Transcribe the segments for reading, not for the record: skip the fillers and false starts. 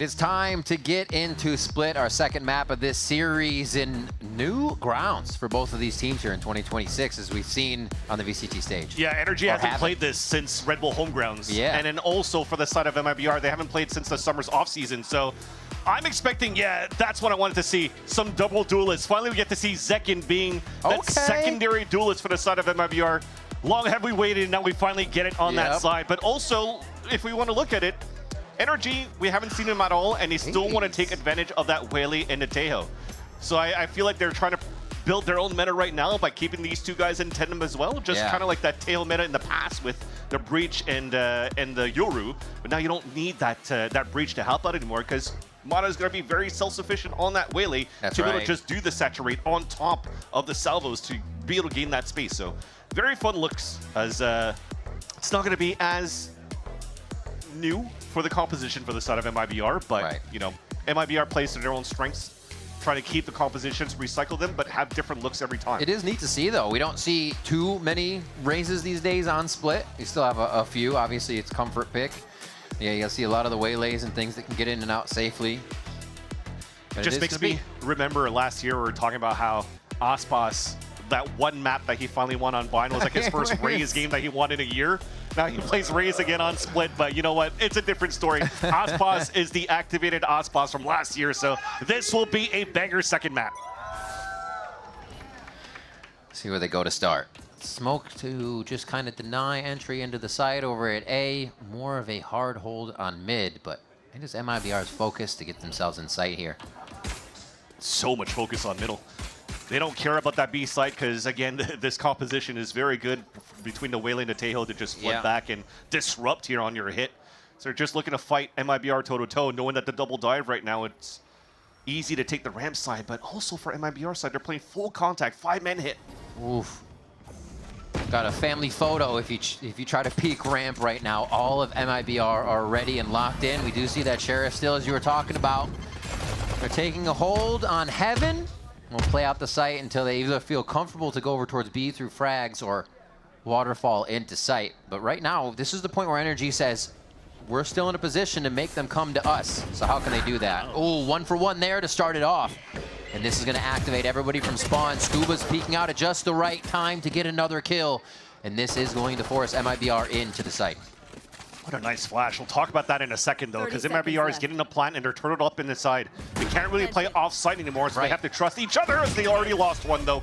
is time to get into Split, our second map of this series, in new grounds for both of these teams here in 2026, as we've seen on the VCT stage. Yeah, NRG hasn't played this since Red Bull Homegrounds. Yeah. And then also for the side of MIBR, they haven't played since the summer's offseason. So I'm expecting, yeah, that's what I wanted to see. Some double duelists. Finally, we get to see Zekin being that secondary duelist for the side of MIBR. Long have we waited, and now we finally get it on that side. But also, if we want to look at it, NRG, we haven't seen him at all, and they still want to take advantage of that Whaley and Nateo. So I feel like they're trying to build their own meta right now by keeping these two guys in tandem as well. Just kind of like that Teo meta in the past with the Breach and the Yoru. But now you don't need that Breach to help out anymore, because Mata is going to be very self-sufficient on that Whaley to be able to just do the Saturate on top of the salvos to be able to gain that space. So very fun looks, as it's not going to be as new for the composition for the side of MIBR, but you know, MIBR plays to their own strengths, trying to keep the compositions, recycle them, but have different looks every time. It is neat to see, though. We don't see too many raises these days on Split. You still have a few. Obviously, it's comfort pick. Yeah, you'll see a lot of the waylays and things that can get in and out safely. But just makes me remember last year we were talking about how Aspas, that one map that he finally won on Bind, was like his first Raze game that he won in a year. Now he plays Raze again on Split, but you know what? It's a different story. Aspas is the activated Aspas from last year, so this will be a banger second map. See where they go to start. Smoke to just kind of deny entry into the side over at A. More of a hard hold on mid, but I think it's MIBR's focus to get themselves in sight here. So much focus on middle. They don't care about that B site because, again, this composition is very good between the Whaley and the Tejo to just flip back and disrupt here on your hit. So they're just looking to fight MIBR toe-to-toe, knowing that the double dive right now, it's easy to take the ramp side, but also for MIBR side, they're playing full contact, 5-man hit. Oof. Got a family photo if you try to peek ramp right now. All of MIBR are ready and locked in. We do see that Sheriff still, as you were talking about. They're taking a hold on Heaven. We'll play out the site until they either feel comfortable to go over towards B through frags or waterfall into site. But right now, this is the point where NRG says, we're still in a position to make them come to us. So how can they do that? Oh, 1 for 1 there to start it off. And this is going to activate everybody from spawn. Scuba's peeking out at just the right time to get another kill. And this is going to force MIBR into the site. What a nice flash. We'll talk about that in a second, though, because MIBR is getting a plant and they're turtled up in the side. They can't really play off-site anymore, so they have to trust each other, as they already lost one, though.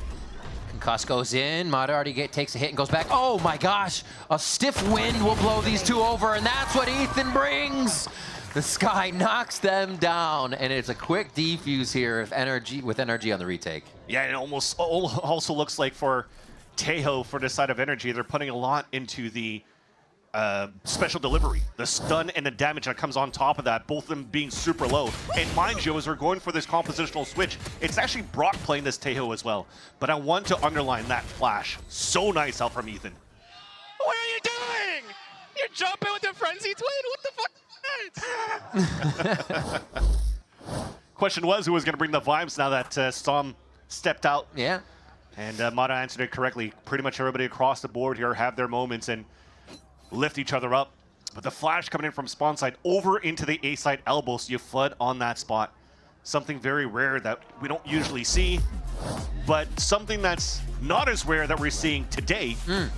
Concuss goes in. Mata already takes a hit and goes back. Oh, my gosh. A stiff wind will blow these two over, and that's what Ethan brings. The Sky knocks them down, and it's a quick defuse here with NRG on the retake. Yeah, it almost also looks like for Tejo, for the side of NRG, they're putting a lot into the special delivery, the stun and the damage that comes on top of that, both of them being super low. And mind you, as we're going for this compositional switch, it's actually Brock playing this Tejo as well. But I want to underline that flash. So nice out from Ethan. What are you doing? You're jumping with the frenzy twin? What the fuck? Question was who was going to bring the vibes now that Storm stepped out. Yeah. And Mata answered it correctly. Pretty much everybody across the board here have their moments and lift each other up. But the flash coming in from spawn side over into the A side elbow, so you flood on that spot. Something very rare that we don't usually see, but something that's not as rare that we're seeing today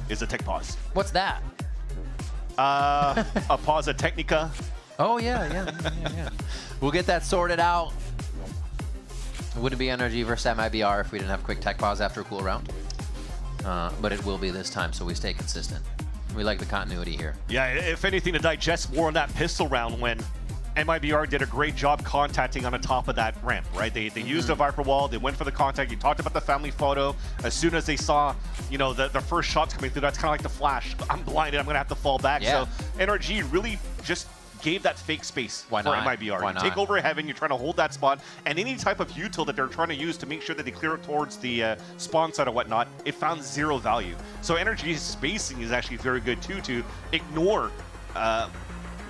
is a tech pause. What's that? A pause, a technica. Oh, yeah. We'll get that sorted out. It wouldn't be NRG versus MIBR if we didn't have a quick tech pause after a cool round. But it will be this time, so we stay consistent. We like the continuity here. Yeah, if anything, to digest more on that pistol round when MIBR did a great job contacting on the top of that ramp, right? They used the Viper wall, they went for the contact, you talked about the family photo. As soon as they saw, you know, the first shots coming through, that's kind of like the flash. I'm blinded, I'm gonna have to fall back. So NRG really just gave that fake space for MIBR. You take over Heaven, you're trying to hold that spot, and any type of util that they're trying to use to make sure that they clear it towards the spawn side or whatnot, it found zero value. So NRG's spacing is actually very good too, to ignore the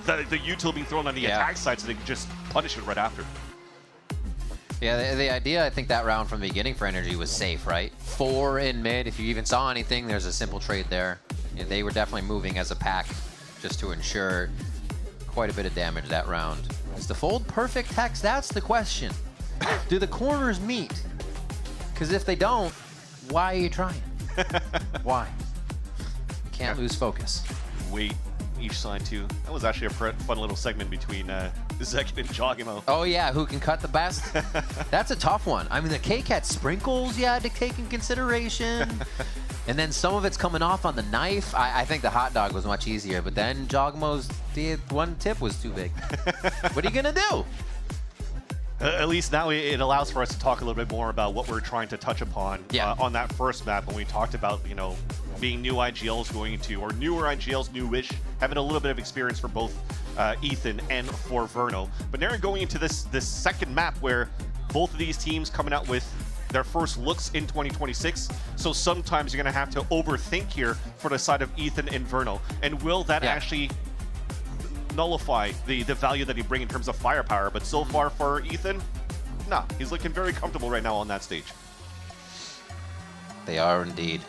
util being thrown on the attack side so they can just punish it right after. Yeah, the idea, I think, that round from the beginning for NRG was safe, right? 4 in mid. If you even saw anything, there's a simple trade there. Yeah, they were definitely moving as a pack just to ensure quite a bit of damage that round. corners. To fold perfect hex, that's the question. Do the corners meet? Because if they don't, why are you trying? Why? Can't lose focus. Wait, each side too. That was actually a fun little segment between Zek and Jogimo. Oh yeah, who can cut the best? That's a tough one. I mean, the K-Cat sprinkles you had to take in consideration. And then some of it's coming off on the knife. I think the hot dog was much easier, but then Jogmo's one tip was too big. What are you gonna do? At least now it allows for us to talk a little bit more about what we're trying to touch upon on that first map when we talked about, you know, being new IGLs going into, or newer IGLs, newish, having a little bit of experience for both Ethan and for Verno. But now we're going into this second map where both of these teams coming out with their first looks in 2026. So sometimes you're going to have to overthink here for the side of Ethan and Verno. And will that actually nullify the value that he brings in terms of firepower? But so far for Ethan, no, he's looking very comfortable right now on that stage. They are indeed.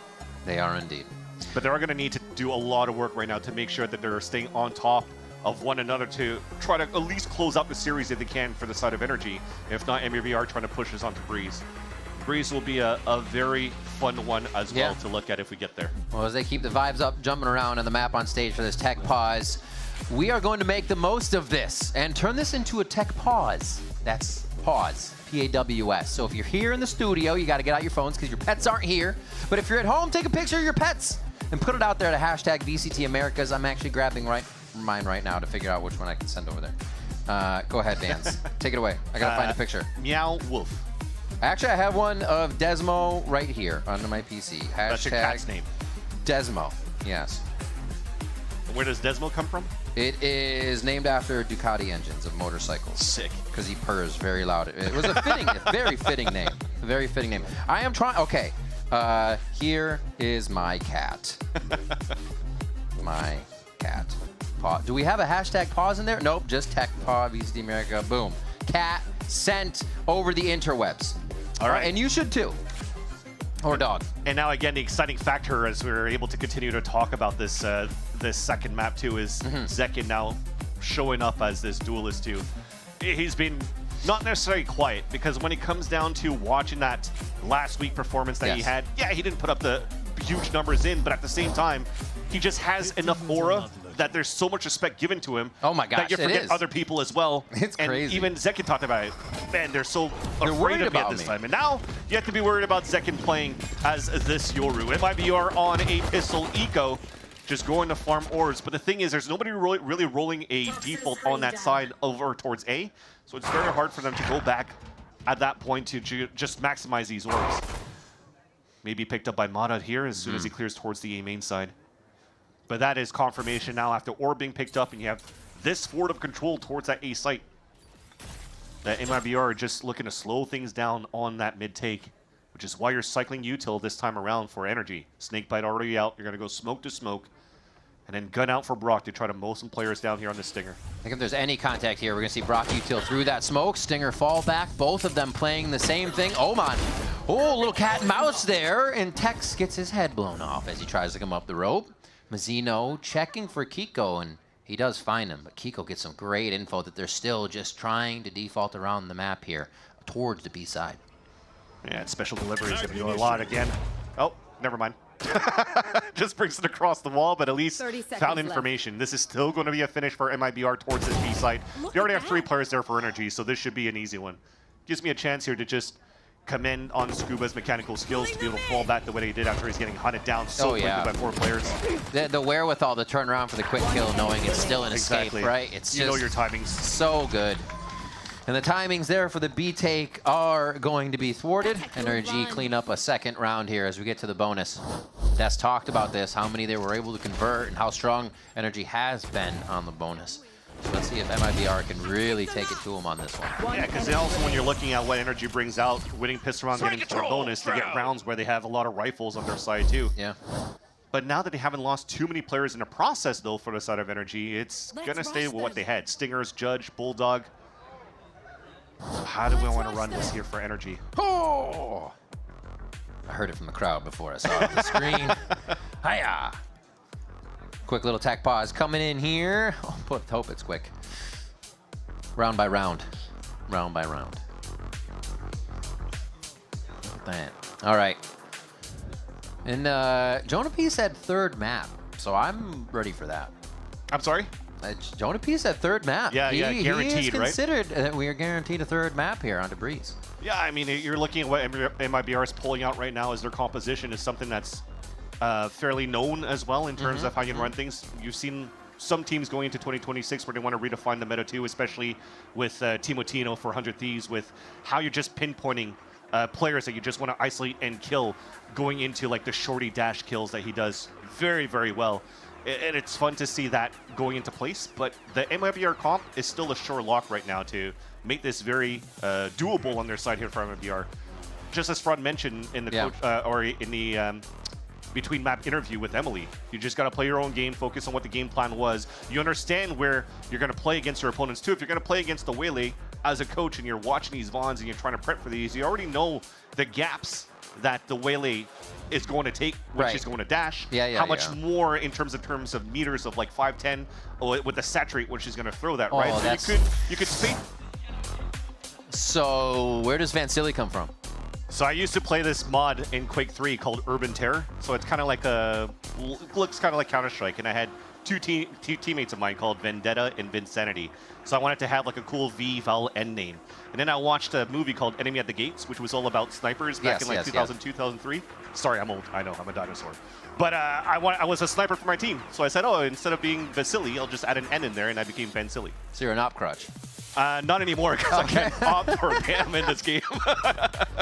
They are indeed. But they're going to need to do a lot of work right now to make sure that they're staying on top of one another to try to at least close out the series if they can for the side of NRG. If not, MIBR trying to push us onto Breeze. Breeze will be a very fun one as well to look at if we get there. Well, as they keep the vibes up, jumping around on the map on stage for this tech pause, we are going to make the most of this and turn this into a tech pause. That's pause, P-A-W-S. So if you're here in the studio, you got to get out your phones because your pets aren't here. But if you're at home, take a picture of your pets and put it out there to hashtag VCT Americas. I'm actually grabbing mine right now to figure out which one I can send over there. Go ahead, Vance. Take it away. I got to find a picture. Meow Wolf. Actually, I have one of Desmo right here under my PC. Hashtag That's your cat's name. Desmo, yes. Where does Desmo come from? It is named after Ducati engines of motorcycles. Sick. Because he purrs very loud. It was a fitting, very fitting name. A very fitting name. I am trying, okay. Here is my cat. My cat. Do we have a hashtag pause in there? Nope, just tech pause, VCT America, boom. Cat sent over the interwebs. All right. And you should too. Or dog. And now again, the exciting factor as we're able to continue to talk about this this second map too is Zekin now showing up as this duelist too. He's been not necessarily quiet, because when it comes down to watching that last week performance that he had, yeah, he didn't put up the huge numbers in, but at the same time, he just has enough aura that there's so much respect given to him. Oh my gosh, that you forget other people as well. It's crazy. And even Zekin talked about it. Man, they're so afraid of me at this time. And now you have to be worried about Zekin playing as this Yoru. MIBR on a pistol eco, just going to farm ores. But the thing is, there's nobody really rolling a default on that side over towards A. So it's very hard for them to go back at that point to just maximize these orbs. Maybe picked up by Mata here as soon as he clears towards the A main side. But that is confirmation now after orb being picked up, and you have this forward of control towards that A site. That MIBR are just looking to slow things down on that mid take, which is why you're cycling util this time around for energy. Snakebite already out. You're going to go smoke to smoke, and then gun out for Brock to try to mow some players down here on the Stinger. I think if there's any contact here, we're going to see Brock util through that smoke. Stinger fall back. Both of them playing the same thing. Oh, man. Oh, little cat and mouse there, and Tex gets his head blown off as he tries to come up the rope. Mazzino checking for Kiko, and he does find him, but Kiko gets some great info that they're still just trying to default around the map here towards the B side. Yeah, and special delivery is going to do a lot again. Oh, never mind. Just brings it across the wall, but at least found information. This is still going to be a finish for MIBR towards this B side. They already have 3 players there for energy, so this should be an easy one. Gives me a chance here to just commend on Scuba's mechanical skills to be able to fall back the way he did after he's getting hunted down so quickly by 4 players. The wherewithal to turn around for the quick kill, knowing it's still an escape, right? It's you know your timings. So good. And the timings there for the B take are going to be thwarted. NRG clean up a second round here as we get to the bonus. Des talked about this, how many they were able to convert and how strong NRG has been on the bonus. So let's see if MIBR can really take it to him on this one. Yeah, because also when you're looking at what NRG brings out, winning pistol round, getting for a bonus, to get rounds where they have a lot of rifles on their side too. Yeah. But now that they haven't lost too many players in the process though for the side of NRG, it's going to stay with what they had. Stingers, Judge, Bulldog. How do we want to run this here for NRG? Oh! I heard it from the crowd before I saw it on the screen. Hiya! Quick little tech pause coming in here. Oh, hope it's quick. Round by round. Round by round. That. All right. And Jonapi said third map, so I'm ready for that. I'm sorry? Jonapi said third map. Yeah, yeah, guaranteed, he is considered that we are guaranteed a third map here on Debris. Yeah, I mean, you're looking at what MIBR is pulling out right now as their composition is something that's fairly known as well in terms of how you run things. You've seen some teams going into 2026 where they want to redefine the meta too, especially with Timotino for 100 Thieves, with how you're just pinpointing players that you just want to isolate and kill, going into like the shorty dash kills that he does very, very well. And it's fun to see that going into place, but the MIBR comp is still a sure lock right now to make this very doable on their side here for MIBR. Just as Fraud mentioned in the coach, or in the between map interview with Emily, you just got to play your own game, focus on what the game plan was. You understand where you're going to play against your opponents too. If you're going to play against the Waylay as a coach and you're watching these Vons and you're trying to prep for these, you already know the gaps that the Waylay is going to take when she's going to dash. How much more in terms of meters of like 5'10" with the saturate when she's going to throw that, right? So you could speak. So where does Vansili come from? So I used to play this mod in Quake 3 called Urban Terror. So it's kind of like looks kind of like Counter-Strike, and I had two teammates of mine called Vendetta and Vinsanity. So I wanted to have like a cool Val N name. And then I watched a movie called Enemy at the Gates, which was all about snipers back in like 2002, 2003. Sorry, I'm old. I know, I'm a dinosaur. But I was a sniper for my team. So I said, oh, instead of being Vasily, I'll just add an N in there, and I became Vansili. So you're an op crutch. Not anymore, because I can't opt for Pam in this game.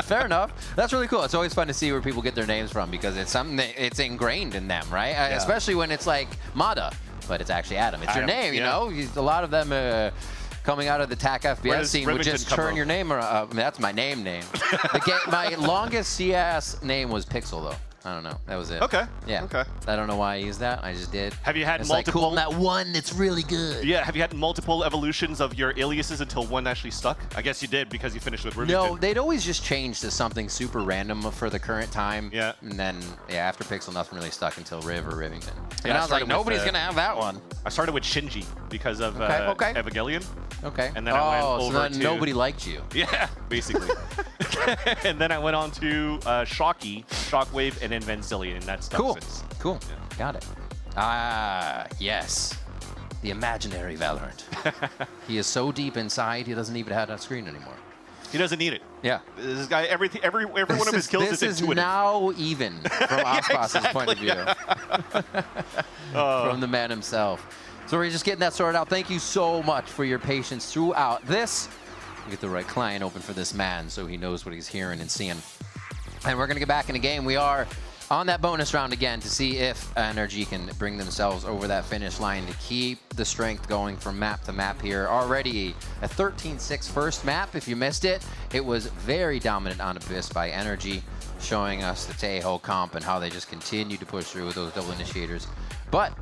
Fair enough. That's really cool. It's always fun to see where people get their names from because it's something that it's ingrained in them, right? Especially when it's like Mada, but it's actually Adam. It's your name, you know? A lot of them coming out of the TAC FBS scene would just turn your name around. I mean, that's my name. My longest CS name was Pixel, though. I don't know. That was it. Okay. Yeah. Okay. I don't know why I used that. I just did. Have you had it's multiple? Like, cool, that one that's really good. Yeah. Have you had multiple evolutions of your aliases until one actually stuck? I guess you did because you finished with Rivington. No, they'd always just change to something super random for the current time. Yeah. And then, after Pixel, nothing really stuck until Riv or Rivington. And I was like, nobody's going to have that one. I started with Shinji because of Evangelion. Okay. And then I went over to... nobody liked you. Yeah, basically. And then I went on to Shocky, Shockwave, and then Vansili, and that's since. Cool. Yeah. Got it. Ah, yes. The imaginary Valorant. He is so deep inside, he doesn't even have that screen anymore. He doesn't need it. Yeah. This guy, every one of his kills is intuitive. This is now even from Osbos's point of view. From the man himself. So we're just getting that sorted out. Thank you so much for your patience throughout this. We get the right client open for this man so he knows what he's hearing and seeing. And we're going to get back in the game. We are on that bonus round again to see if NRG can bring themselves over that finish line to keep the strength going from map to map here. Already a 13-6 first map. If you missed it, it was very dominant on Abyss by NRG, showing us the Taeho comp and how they just continue to push through with those double initiators. But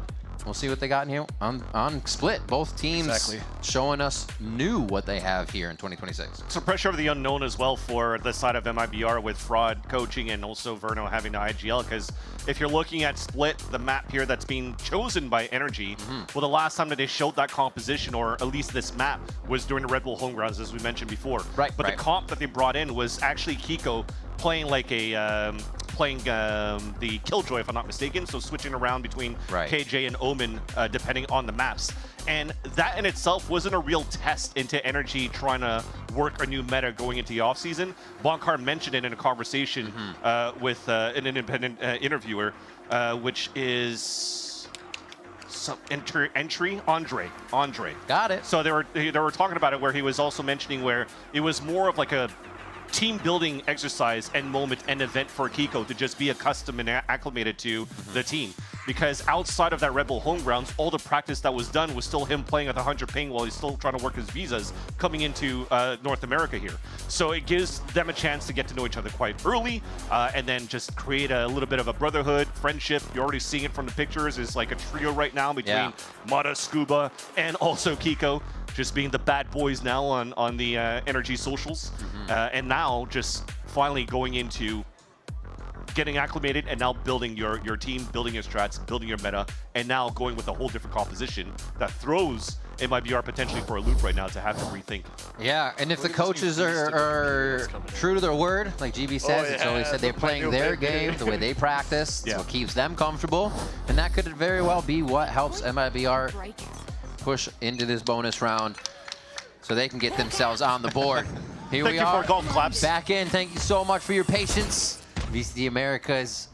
we'll see what they got in here on Split. Both teams showing us what they have here in 2026. Some pressure of the unknown as well for the side of MIBR with Fraud coaching and also Verno having the IGL, because if you're looking at Split, the map here that's being chosen by NRG, well, the last time that they showed that composition, or at least this map, was during the Red Bull Homegrounds, as we mentioned before. But the comp that they brought in was actually Kiko playing like a the Killjoy, if I'm not mistaken, so switching around between KJ and Omen depending on the maps. And that in itself wasn't a real test into NRG trying to work a new meta going into the offseason. Bonkar mentioned it in a conversation with an independent interviewer, which is some entry Andre. Got it. So they were talking about it, where he was also mentioning where it was more of like a team building exercise and moment and event for Kiko to just be accustomed and acclimated to the team. Because outside of that Red Bull Homegrounds, all the practice that was done was still him playing at 100 ping while he's still trying to work his visas coming into North America here. So it gives them a chance to get to know each other quite early and then just create a little bit of a brotherhood, friendship. You're already seeing it from the pictures. It's like a trio right now between Mata, Scuba, and also Kiko, just being the bad boys now on the NRG socials. And now just finally going into getting acclimated and now building your team, building your strats, building your meta, and now going with a whole different composition that throws MIBR potentially for a loop right now to have to rethink. Yeah, and if the coaches are true to their word, like GB says, it's always said they're playing their game the way they practice. That's what keeps them comfortable. And that could very well be what helps MIBR push into this bonus round so they can get themselves on the board. Here we are, golf claps. Back in. Thank you so much for your patience. VCT Americas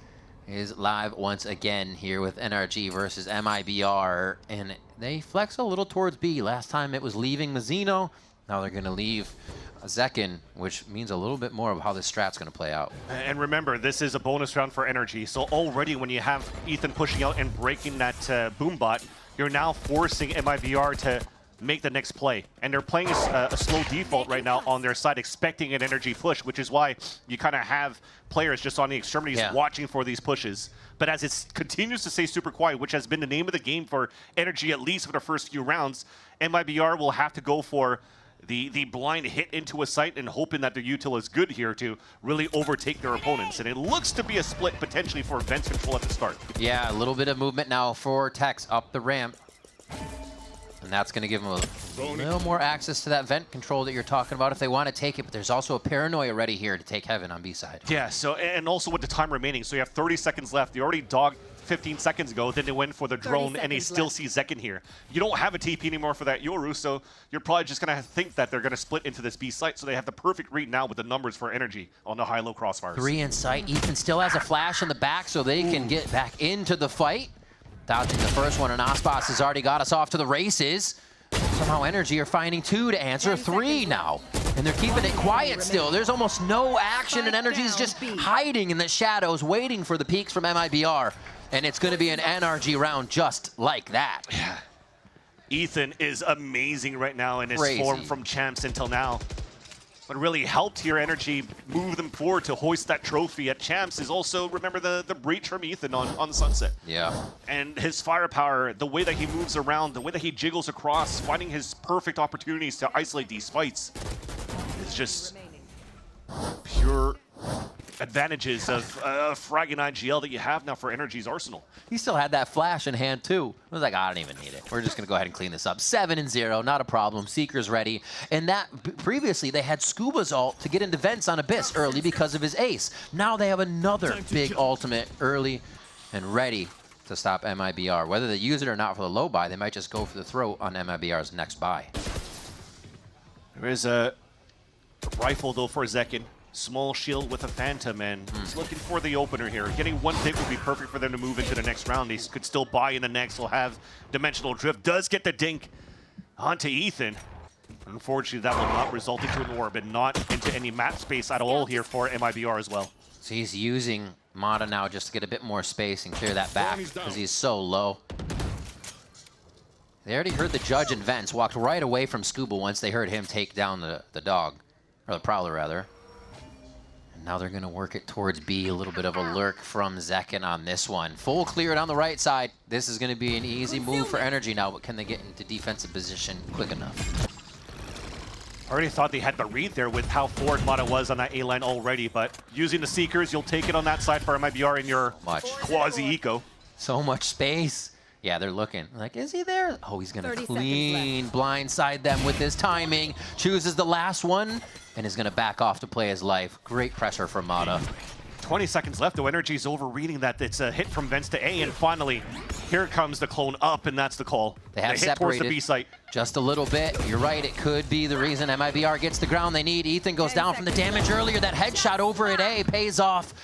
is live once again here with NRG versus MIBR, and they flex a little towards B. Last time it was leaving Mazzino. Now they're going to leave Zekin, which means a little bit more of how this strat's going to play out. And remember, this is a bonus round for NRG, so already when you have Ethan pushing out and breaking that boom bot, you're now forcing MIBR to make the next play. And they're playing a slow default right now on their side, expecting an NRG push, which is why you kind of have players just on the extremities watching for these pushes. But as it continues to stay super quiet, which has been the name of the game for NRG, at least for the first few rounds, MIBR will have to go for the blind hit into a site and hoping that their util is good here to really overtake their opponents. And it looks to be a split potentially for Vents control at the start. Yeah, a little bit of movement now for Tex up the ramp. And that's going to give them a little more access to that vent control that you're talking about if they want to take it. But there's also a paranoia ready here to take Heaven on B side. Yeah, so and also with the time remaining, so you have 30 seconds left. You already dogged 15 seconds ago, then they went for the drone, and they still see Zekin here. You don't have a TP anymore for that Yoru, so you're probably just going to think that they're going to split into this B site, so they have the perfect read now with the numbers for NRG on the high-low crossfires. 3 in sight. Ethan still has a flash in the back, so they can get back into the fight. Dodging the first one, and Ospas has already got us off to the races. Somehow NRG are finding 2 to answer, 3 now. And they're keeping it quiet still. There's almost no action, and NRG is just hiding in the shadows, waiting for the peaks from MIBR. And it's going to be an NRG round just like that. Yeah. Ethan is amazing right now in his form from champs until now. What really helped here, NRG move them forward to hoist that trophy at champs is also, remember, the breach from Ethan on Sunset. Yeah. And his firepower, the way that he moves around, the way that he jiggles across, finding his perfect opportunities to isolate these fights is just pure advantages of fragging IGL that you have now for NRG's arsenal. He still had that flash in hand too. I was like, I don't even need it. We're just gonna go ahead and clean this up. 7-0, not a problem. Seeker's ready. And that previously they had Scuba's ult to get into vents on Abyss early because of his ace. Now they have another big ultimate early and ready to stop MIBR. Whether they use it or not for the low buy, they might just go for the throat on MIBR's next buy. There is a rifle though for Zekin. Small shield with a Phantom, and he's looking for the opener here. Getting one hit would be perfect for them to move into the next round. They could still buy in the next. He'll have Dimensional Drift. Does get the dink onto Ethan. Unfortunately, that will not result into an orb and not into any map space at all here for MIBR as well. So he's using Mata now just to get a bit more space and clear that back because he's so low. They already heard the Judge and Vents, walked right away from Scuba once they heard him take down the dog, or the Prowler rather. Now they're going to work it towards B. A little bit of a lurk from Zekin on this one. Full cleared on the right side. This is going to be an easy move for NRG now, but can they get into defensive position quick enough? I already thought they had the read there with how forward Mata was on that A line already, but using the Seekers, you'll take it on that side for MIBR in your quasi-eco. So much space. Yeah, they're looking. Like, is he there? Oh, he's going to clean blindside them with his timing. Chooses the last one and is going to back off to play his life. Great pressure from Mata. 20 seconds left, though. NRG's overreading that. It's a hit from Vents to A, and finally, here comes the clone up, and that's the call. They have hit towards the B site. Just a little bit. You're right, it could be the reason MIBR gets the ground they need. Ethan goes down from the damage earlier. That headshot over at A pays off.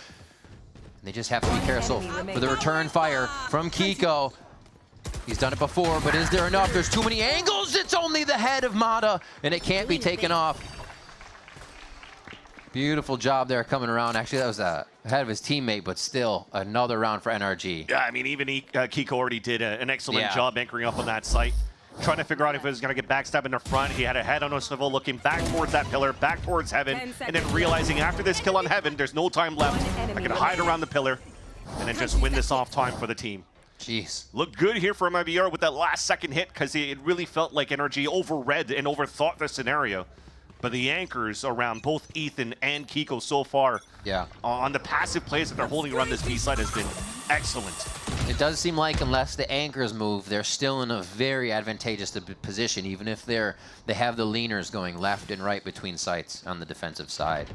They just have to be careful for the return fire from Kiko. He's done it before, but is there enough? There's too many angles. It's only the head of Mata, and it can't be taken off. Beautiful job there coming around. Actually, that was ahead of his teammate, but still another round for NRG. Yeah, I mean, even Kiko already did an excellent job anchoring up on that site. Trying to figure out if it was going to get backstabbed in the front. He had a head on a swivel, looking back towards that pillar, back towards Heaven, and then realizing after this kill on Heaven, there's no time left. I can hide around the pillar and then just win this off time for the team. Jeez. Looked good here for MIBR with that last second hit because it really felt like NRG overread and overthought the scenario. But the anchors around both Ethan and Kiko so far on the passive plays that they're holding around this B side has been excellent. It does seem like unless the anchors move, they're still in a very advantageous position, even if they have the leaners going left and right between sites on the defensive side.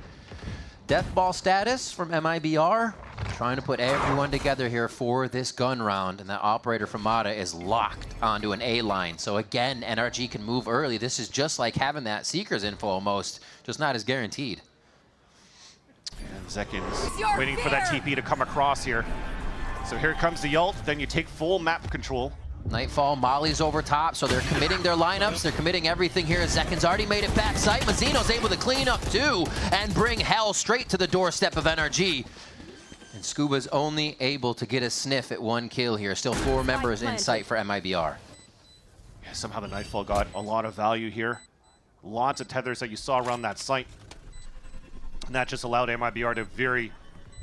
Death ball status from MIBR, trying to put everyone together here for this gun round, and that operator from Mata is locked onto an A line. So again, NRG can move early. This is just like having that Seeker's info almost, just not as guaranteed. And Zekin's waiting for that TP to come across here. So here comes the ult, then you take full map control. Nightfall, Molly's over top, so they're committing their lineups. They're committing everything here. Zekin's already made it back site. Mazzino's able to clean up too and bring hell straight to the doorstep of NRG. And Scuba's only able to get a sniff at 1 kill here. Still 4 members in sight for MIBR. Yeah, somehow the Nightfall got a lot of value here. Lots of tethers that you saw around that site. And that just allowed MIBR to very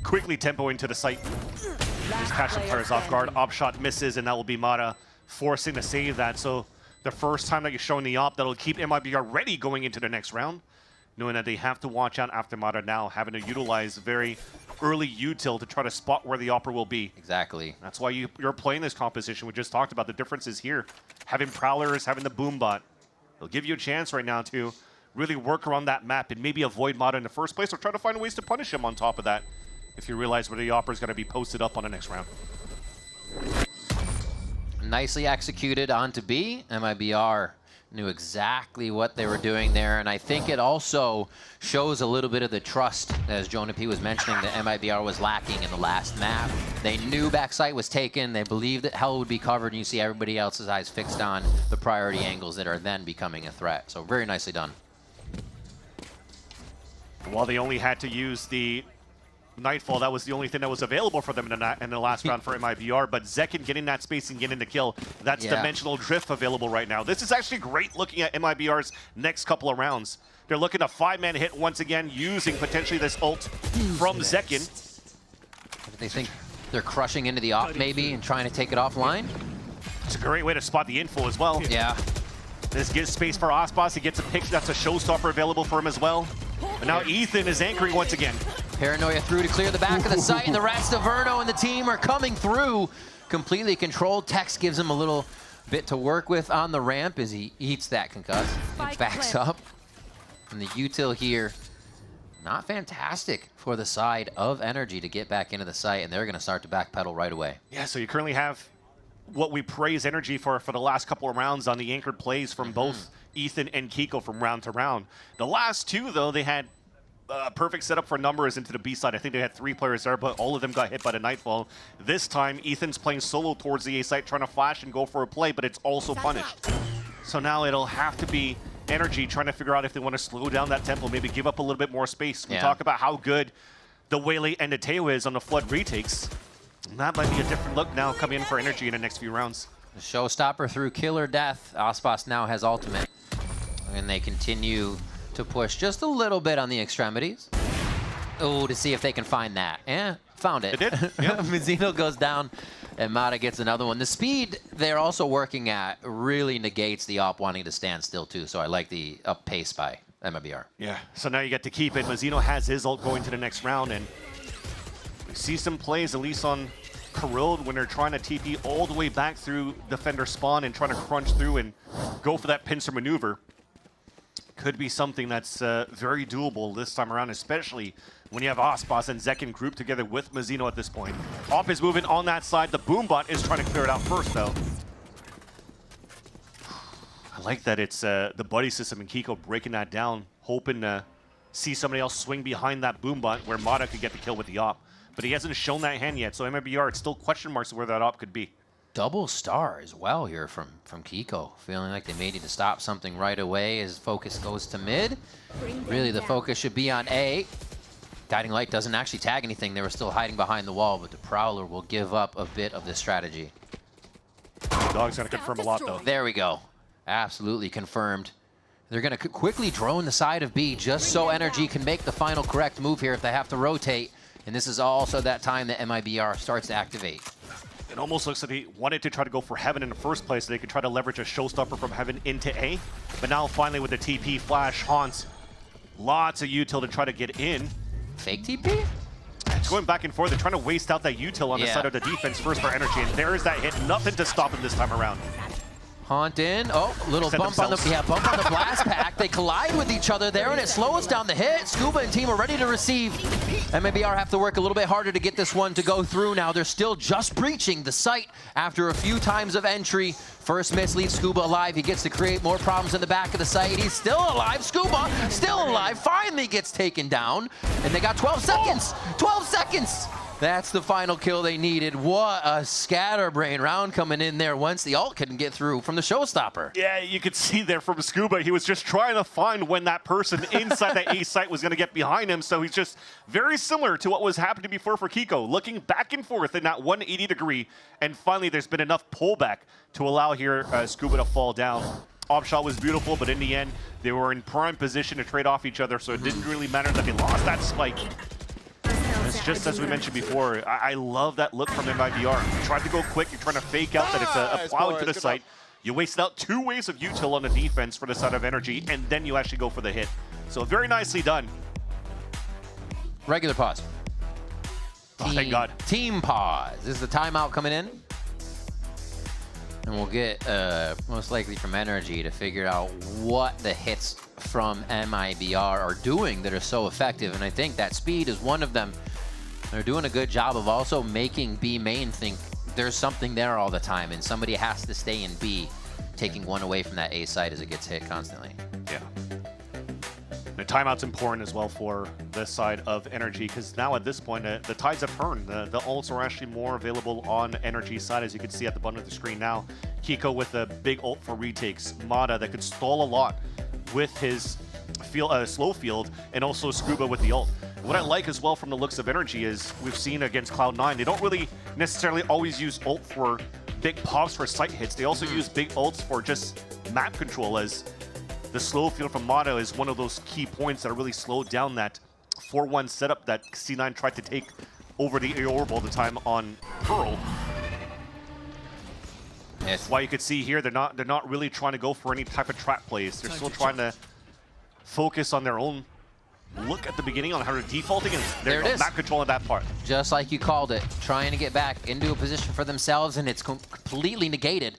quickly tempo into the site. Just catch the players off guard. Op shot misses, and that will be Mata forcing to save that. So the first time that you're showing the op, that'll keep MIBR ready going into the next round, knowing that they have to watch out after Mata now, having to utilize very early util to try to spot where the opera will be. Exactly. That's why you're playing this composition. We just talked about the differences here. Having Prowlers, having the Boom Bot. It'll give you a chance right now to really work around that map and maybe avoid Mata in the first place, or try to find ways to punish him on top of that if you realize where the opera is going to be posted up on the next round. Nicely executed onto B. MIBR knew exactly what they were doing there, and I think it also shows a little bit of the trust, as Jonah P was mentioning, that MIBR was lacking in the last map. They knew backside was taken, they believed that hell would be covered, and you see everybody else's eyes fixed on the priority angles that are then becoming a threat. So very nicely done. While they only had to use the Nightfall, that was the only thing that was available for them in the last round for MIBR, but Zekin getting that space and getting the kill, that's dimensional drift available right now. This is actually great looking at MIBR's next couple of rounds. They're looking a 5-man hit once again, using potentially this ult from Zekin. Do they think they're crushing into the op maybe and trying to take it offline? It's a great way to spot the info as well. Yeah. This gives space for Osbos. He gets a pick. That's a showstopper available for him as well. But now Ethan is anchoring once again. Paranoia through to clear the back of the site, and the rest of Verno and the team are coming through. Completely controlled. Tex gives him a little bit to work with on the ramp as he eats that concuss and backs up. And the util here, not fantastic for the side of NRG to get back into the site, and they're going to start to backpedal right away. Yeah, so you currently have what we praise NRG for the last couple of rounds on the anchored plays from both Ethan and Kiko from round to round. The last two, though, they had perfect setup for numbers into the B side. I think they had 3 players there, but all of them got hit by the Nightfall. This time, Ethan's playing solo towards the A site, trying to flash and go for a play, but it's also punished. So now it'll have to be NRG trying to figure out if they want to slow down that tempo, maybe give up a little bit more space. We talk about how good the Waylay and the Teo is on the Flood retakes. And that might be a different look now coming in for NRG in the next few rounds. The showstopper through kill or death. Osbos now has ultimate. And they continue to push just a little bit on the extremities. Oh, to see if they can find that. Yeah, found it. They did, yeah. Mazzino goes down, and Mata gets another one. The speed they're also working at really negates the op wanting to stand still, too. So I like the up pace by MIBR. Yeah, so now you get to keep it. Mazzino has his ult going to the next round, and we see some plays, at least on Corrode, when they're trying to TP all the way back through defender spawn and trying to crunch through and go for that pincer maneuver. Could be something that's very doable this time around, especially when you have Osbos and Zekin grouped together with Mazzino at this point. Op is moving on that side. The Boombot is trying to clear it out first, though. I like that it's the buddy system and Kiko breaking that down, hoping to see somebody else swing behind that Boombot where Mata could get the kill with the op. But he hasn't shown that hand yet, so MIBR, it's still question marks where that op could be. Double star as well here from Kiko. Feeling like they may need to stop something right away as focus goes to mid. Really, the focus should be on A. Guiding Light doesn't actually tag anything. They were still hiding behind the wall, but the Prowler will give up a bit of this strategy. Dog's going to confirm a lot, though. There we go. Absolutely confirmed. They're going to quickly drone the side of B just so NRG can make the final correct move here if they have to rotate. And this is also that time that MIBR starts to activate. It almost looks like he wanted to try to go for Heaven in the first place so they could try to leverage a showstopper from Heaven into A. But now finally with the TP flash, Haunts, lots of util to try to get in. Fake TP? It's going back and forth. They're trying to waste out that util on the side of the defense first for NRG, and there is that hit. Nothing to stop him this time around. Haunt in. Oh, little bump on the bump on the blast pack. They collide with each other there, and it slows down the hit. Scuba and team are ready to receive. MIBR have to work a little bit harder to get this one to go through now. They're still just breaching the site after a few times of entry. First miss leaves Scuba alive. He gets to create more problems in the back of the site. He's still alive. Scuba still alive. Finally gets taken down, and they got 12 seconds. 12 seconds. That's the final kill they needed. What a scatterbrain round coming in there once the ult couldn't get through from the showstopper. Yeah, you could see there from Scuba, he was just trying to find when that person inside that A site was going to get behind him. So he's just very similar to what was happening before for Kiko, looking back and forth in that 180 degree. And finally, there's been enough pullback to allow here Scuba to fall down. Op shot was beautiful, but in the end, they were in prime position to trade off each other. So it didn't really matter that they lost that spike. It's just as we mentioned before, I love that look from MIBR. You tried to go quick, you're trying to fake out that it's a plow into the site. You wasted out 2 waves of util on the defense for the side of NRG, and then you actually go for the hit. So very nicely done. Regular pause. Oh, thank God. Team pause. This is the timeout coming in. And we'll get, most likely from NRG, to figure out what the hits from MIBR are doing that are so effective. And I think that speed is one of them. They're doing a good job of also making B main think there's something there all the time, and somebody has to stay in B, taking one away from that A side as it gets hit constantly. Yeah. The timeout's important as well for this side of NRG, because now at this point, the tides have turned. The ults are actually more available on NRG's side, as you can see at the bottom of the screen now. Kiko with a big ult for retakes. Mada that could stall a lot with his slow field, and also Scuba with the ult. And what I like as well from the looks of NRG is we've seen against Cloud9, they don't really necessarily always use ult for big pops for site hits. They also use big ults for just map control, as the slow field from Mada is one of those key points that really slowed down that 4-1 setup that C9 tried to take over the orb all the time on Pearl. That's why you could see here they're not really trying to go for any type of trap plays. They're still trying to focus on their own look at the beginning on how they're defaulting, and there it is. Map control in that part. Just like you called it, trying to get back into a position for themselves, and it's completely negated.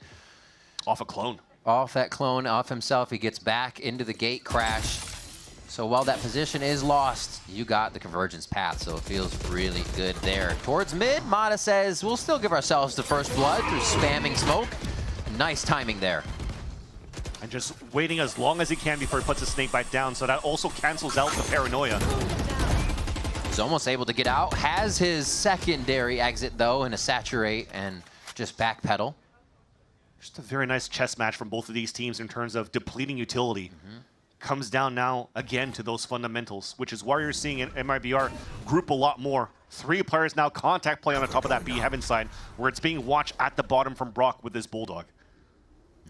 Off a clone. Off that clone, off himself, he gets back into the gate crash. So while that position is lost, you got the convergence path, so it feels really good there. Towards mid, Mada says, we'll still give ourselves the first blood through spamming smoke. Nice timing there. And just waiting as long as he can before he puts the snake bite down, so that also cancels out the paranoia. He's almost able to get out. Has his secondary exit, though, in a saturate and just backpedal. Just a very nice chess match from both of these teams in terms of depleting utility. Comes down now again to those fundamentals, which is why you're seeing MIBR group a lot more. 3 players now contact play on the top of that B heaven side, where it's being watched at the bottom from Brock with his Bulldog.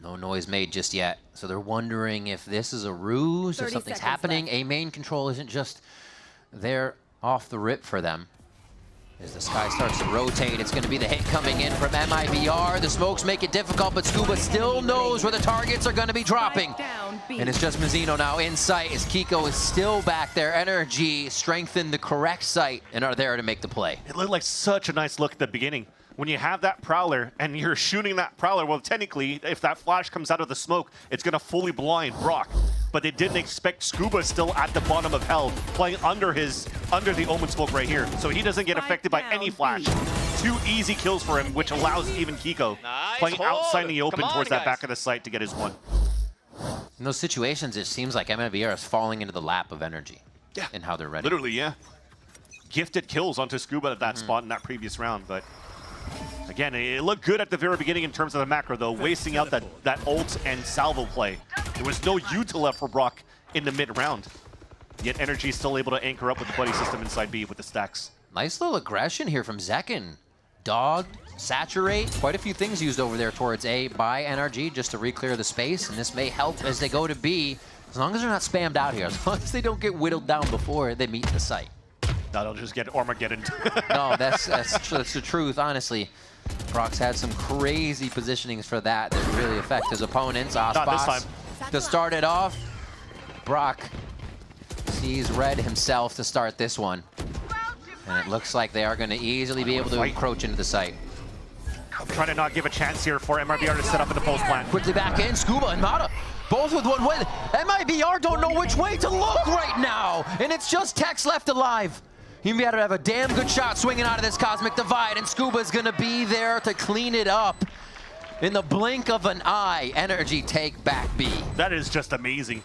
No noise made just yet, so they're wondering if this is a ruse, if something's happening. Left. A main control isn't just there off the rip for them. As the sky starts to rotate, it's going to be the hit coming in from MIBR. The smokes make it difficult, but Scuba still knows where the targets are going to be dropping. And it's just Mizzino now in sight, as Kiko is still back there. NRG strengthened the correct site and are there to make the play. It looked like such a nice look at the beginning. When you have that Prowler and you're shooting that Prowler, well, technically, if that flash comes out of the smoke, it's going to fully blind Brock. But they didn't expect Scuba still at the bottom of hell, playing under the Omen smoke right here. So he doesn't get affected by any flash. 2 easy kills for him, which allows even Kiko playing outside in the open towards that back of the site to get his 1. In those situations, it seems like MIBR is falling into the lap of NRG. Yeah. And how they're ready. Literally, yeah. Gifted kills onto Scuba at that spot in that previous round, but again, it looked good at the very beginning in terms of the macro, though, wasting out that ult and salvo play. There was no util left for Brock in the mid-round. Yet NRG is still able to anchor up with the buddy system inside B with the stacks. Nice little aggression here from Zekin. Dog, saturate, quite a few things used over there towards A by NRG just to re-clear the space, and this may help as they go to B, as long as they're not spammed out here, as long as they don't get whittled down before they meet the site. No, they'll just get Armageddon. No, that's the truth, honestly. Brock's had some crazy positionings for that really affect his opponents. Not this time. To start it off, Brock sees red himself to start this one. And it looks like they are going to easily be able to encroach into the site. I'm trying to not give a chance here for MIBR to set up in the post plan. Quickly back in, Scuba and Mata, both with one way. MIBR don't know which way to look right now, and it's just Tex left alive. He may have a damn good shot swinging out of this Cosmic Divide, and Scuba's gonna be there to clean it up. In the blink of an eye, NRG take back B. That is just amazing.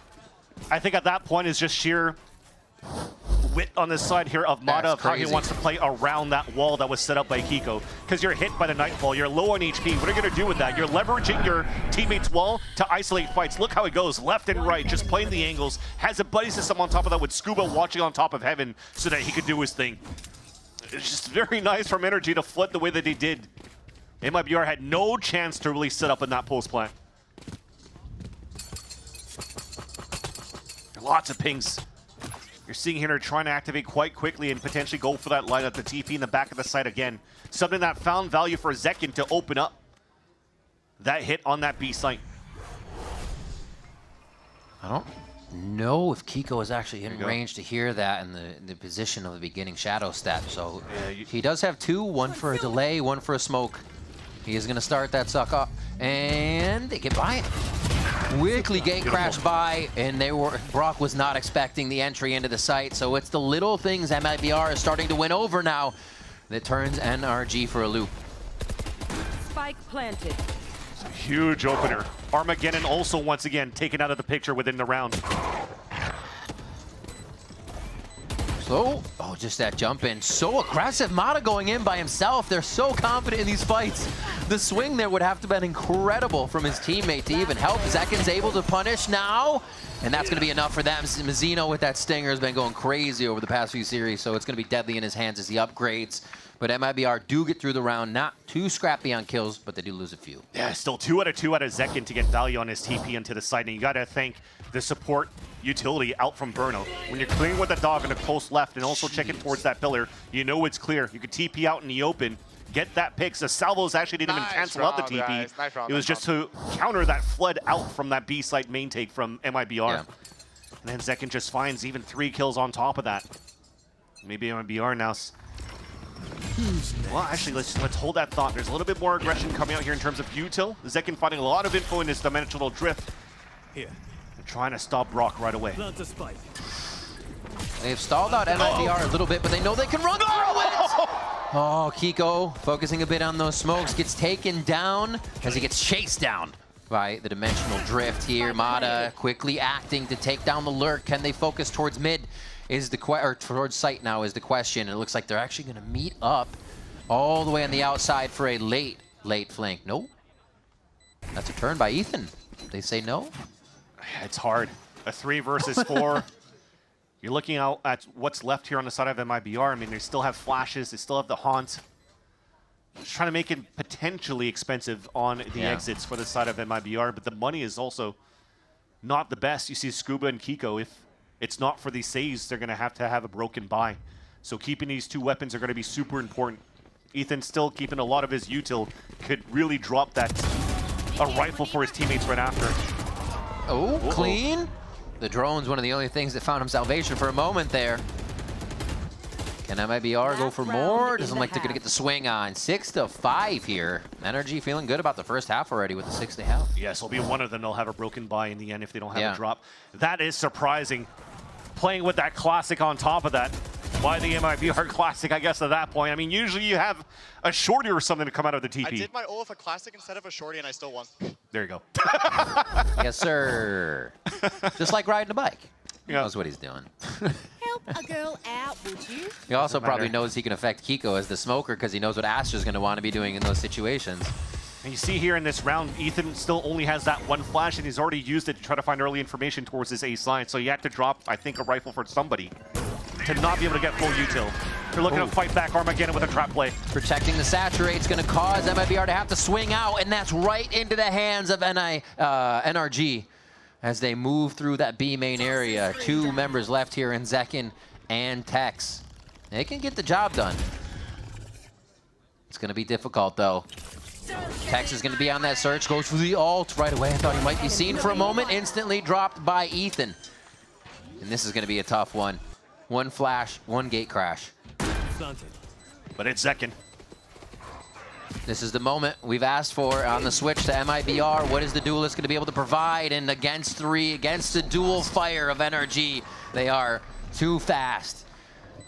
I think at that point is just sheer wit on this side here of Mata, of how he wants to play around that wall that was set up by Kiko. Because you're hit by the Nightfall, you're low on HP. What are you going to do with that? You're leveraging your teammate's wall to isolate fights. Look how it goes, left and right, just playing the angles. Has a buddy system on top of that with Scuba watching on top of Heaven so that he could do his thing. It's just very nice from NRG to flood the way that he did. MIBR had no chance to really set up in that post plan. Lots of pings. You're seeing here trying to activate quite quickly and potentially go for that line at the TP in the back of the site again. Something that found value for Zekin to open up that hit on that B site. I don't know if Kiko is actually in range to hear that in the position of the beginning shadow step. So he does have two, one for a delay, one for a smoke. He is going to start that suck up, and they get by it. Quickly gate crash by, and Brock was not expecting the entry into the site, so it's the little things MIBR is starting to win over now that turns NRG for a loop. Spike planted. It's a huge opener. Armageddon also once again taken out of the picture within the round. So, oh, just that jump in. So aggressive. Mata going in by himself. They're so confident in these fights. The swing there would have to have been incredible from his teammate to even help. Zekin's able to punish now, and that's going to be enough for them. Mazzino with that stinger has been going crazy over the past few series, so it's going to be deadly in his hands as he upgrades. But MIBR do get through the round, not too scrappy on kills, but they do lose a few. Yeah, still 2 out of 2 out of Zekin to get value on his TP into the site, and you got to thank the support utility out from Burno. When you're clearing with the dog in the close left and also checking towards that pillar, you know it's clear. You could TP out in the open, get that pick. So Salvos actually didn't even cancel out the TP. It was just to counter that flood out from that B site main take from MIBR. Yeah. And then Zekin just finds even 3 kills on top of that. Maybe MIBR now. Well, actually, let's hold that thought. There's a little bit more aggression coming out here in terms of util. Zekin finding a lot of info in his dimensional drift. Here. And trying to stop Brock right away. They've stalled out MIBR a little bit, but they know they can run through it! Oh, Kiko focusing a bit on those smokes, gets taken down as he gets chased down by the dimensional drift here. Mata quickly acting to take down the lurk. Can they focus towards mid? Is the or towards site now is the question. It looks like they're actually going to meet up all the way on the outside for a late flank. No, that's a turn by Ethan. They say no. It's hard. A 3 versus 4. You're looking out at what's left here on the side of MIBR. I mean, they still have flashes. They still have the haunt. Just trying to make it potentially expensive on the exits for the side of MIBR, but the money is also not the best. You see Scuba and Kiko. If it's not for these saves, they're going to have a broken buy. So keeping these 2 weapons are going to be super important. Ethan still keeping a lot of his util. Could really drop that a rifle for his teammates right after. Oh, clean. The drone's one of the only things that found him salvation for a moment there. Can MIBR go for more? Doesn't like they're going to get the swing on. 6-5 here. NRG feeling good about the first half already with the 6 they have. Yes, it'll be one of them. They'll have a broken buy in the end if they don't have a drop. That is surprising. Playing with that classic on top of that. Why the MIBR classic, I guess, at that point? I mean, usually you have a shorty or something to come out of the TP. I did my ult with a classic instead of a shorty, and I still won. There you go. Yes, sir. Just like riding a bike. He knows what he's doing. Help a girl out, would you? He also probably knows he can affect Kiko as the smoker because he knows what Astra's going to want to be doing in those situations. And you see here in this round, Ethan still only has that 1 flash, and he's already used it to try to find early information towards his ace line. So you have to drop, I think, a rifle for somebody to not be able to get full util. They're looking to fight back Armageddon with a trap play. Protecting the saturate's going to cause MIBR to have to swing out, and that's right into the hands of NRG as they move through that B main area. 2 members left here in Zekin and Tex. They can get the job done. It's going to be difficult, though. Tex is going to be on that search, goes for the ult right away. I thought he might be seen for a moment, instantly dropped by Ethan. And this is going to be a tough one. 1 flash, 1 gate crash. But it's Zekin. This is the moment we've asked for on the switch to MIBR. What is the duelist going to be able to provide? And against 3, against the dual fire of NRG, they are too fast.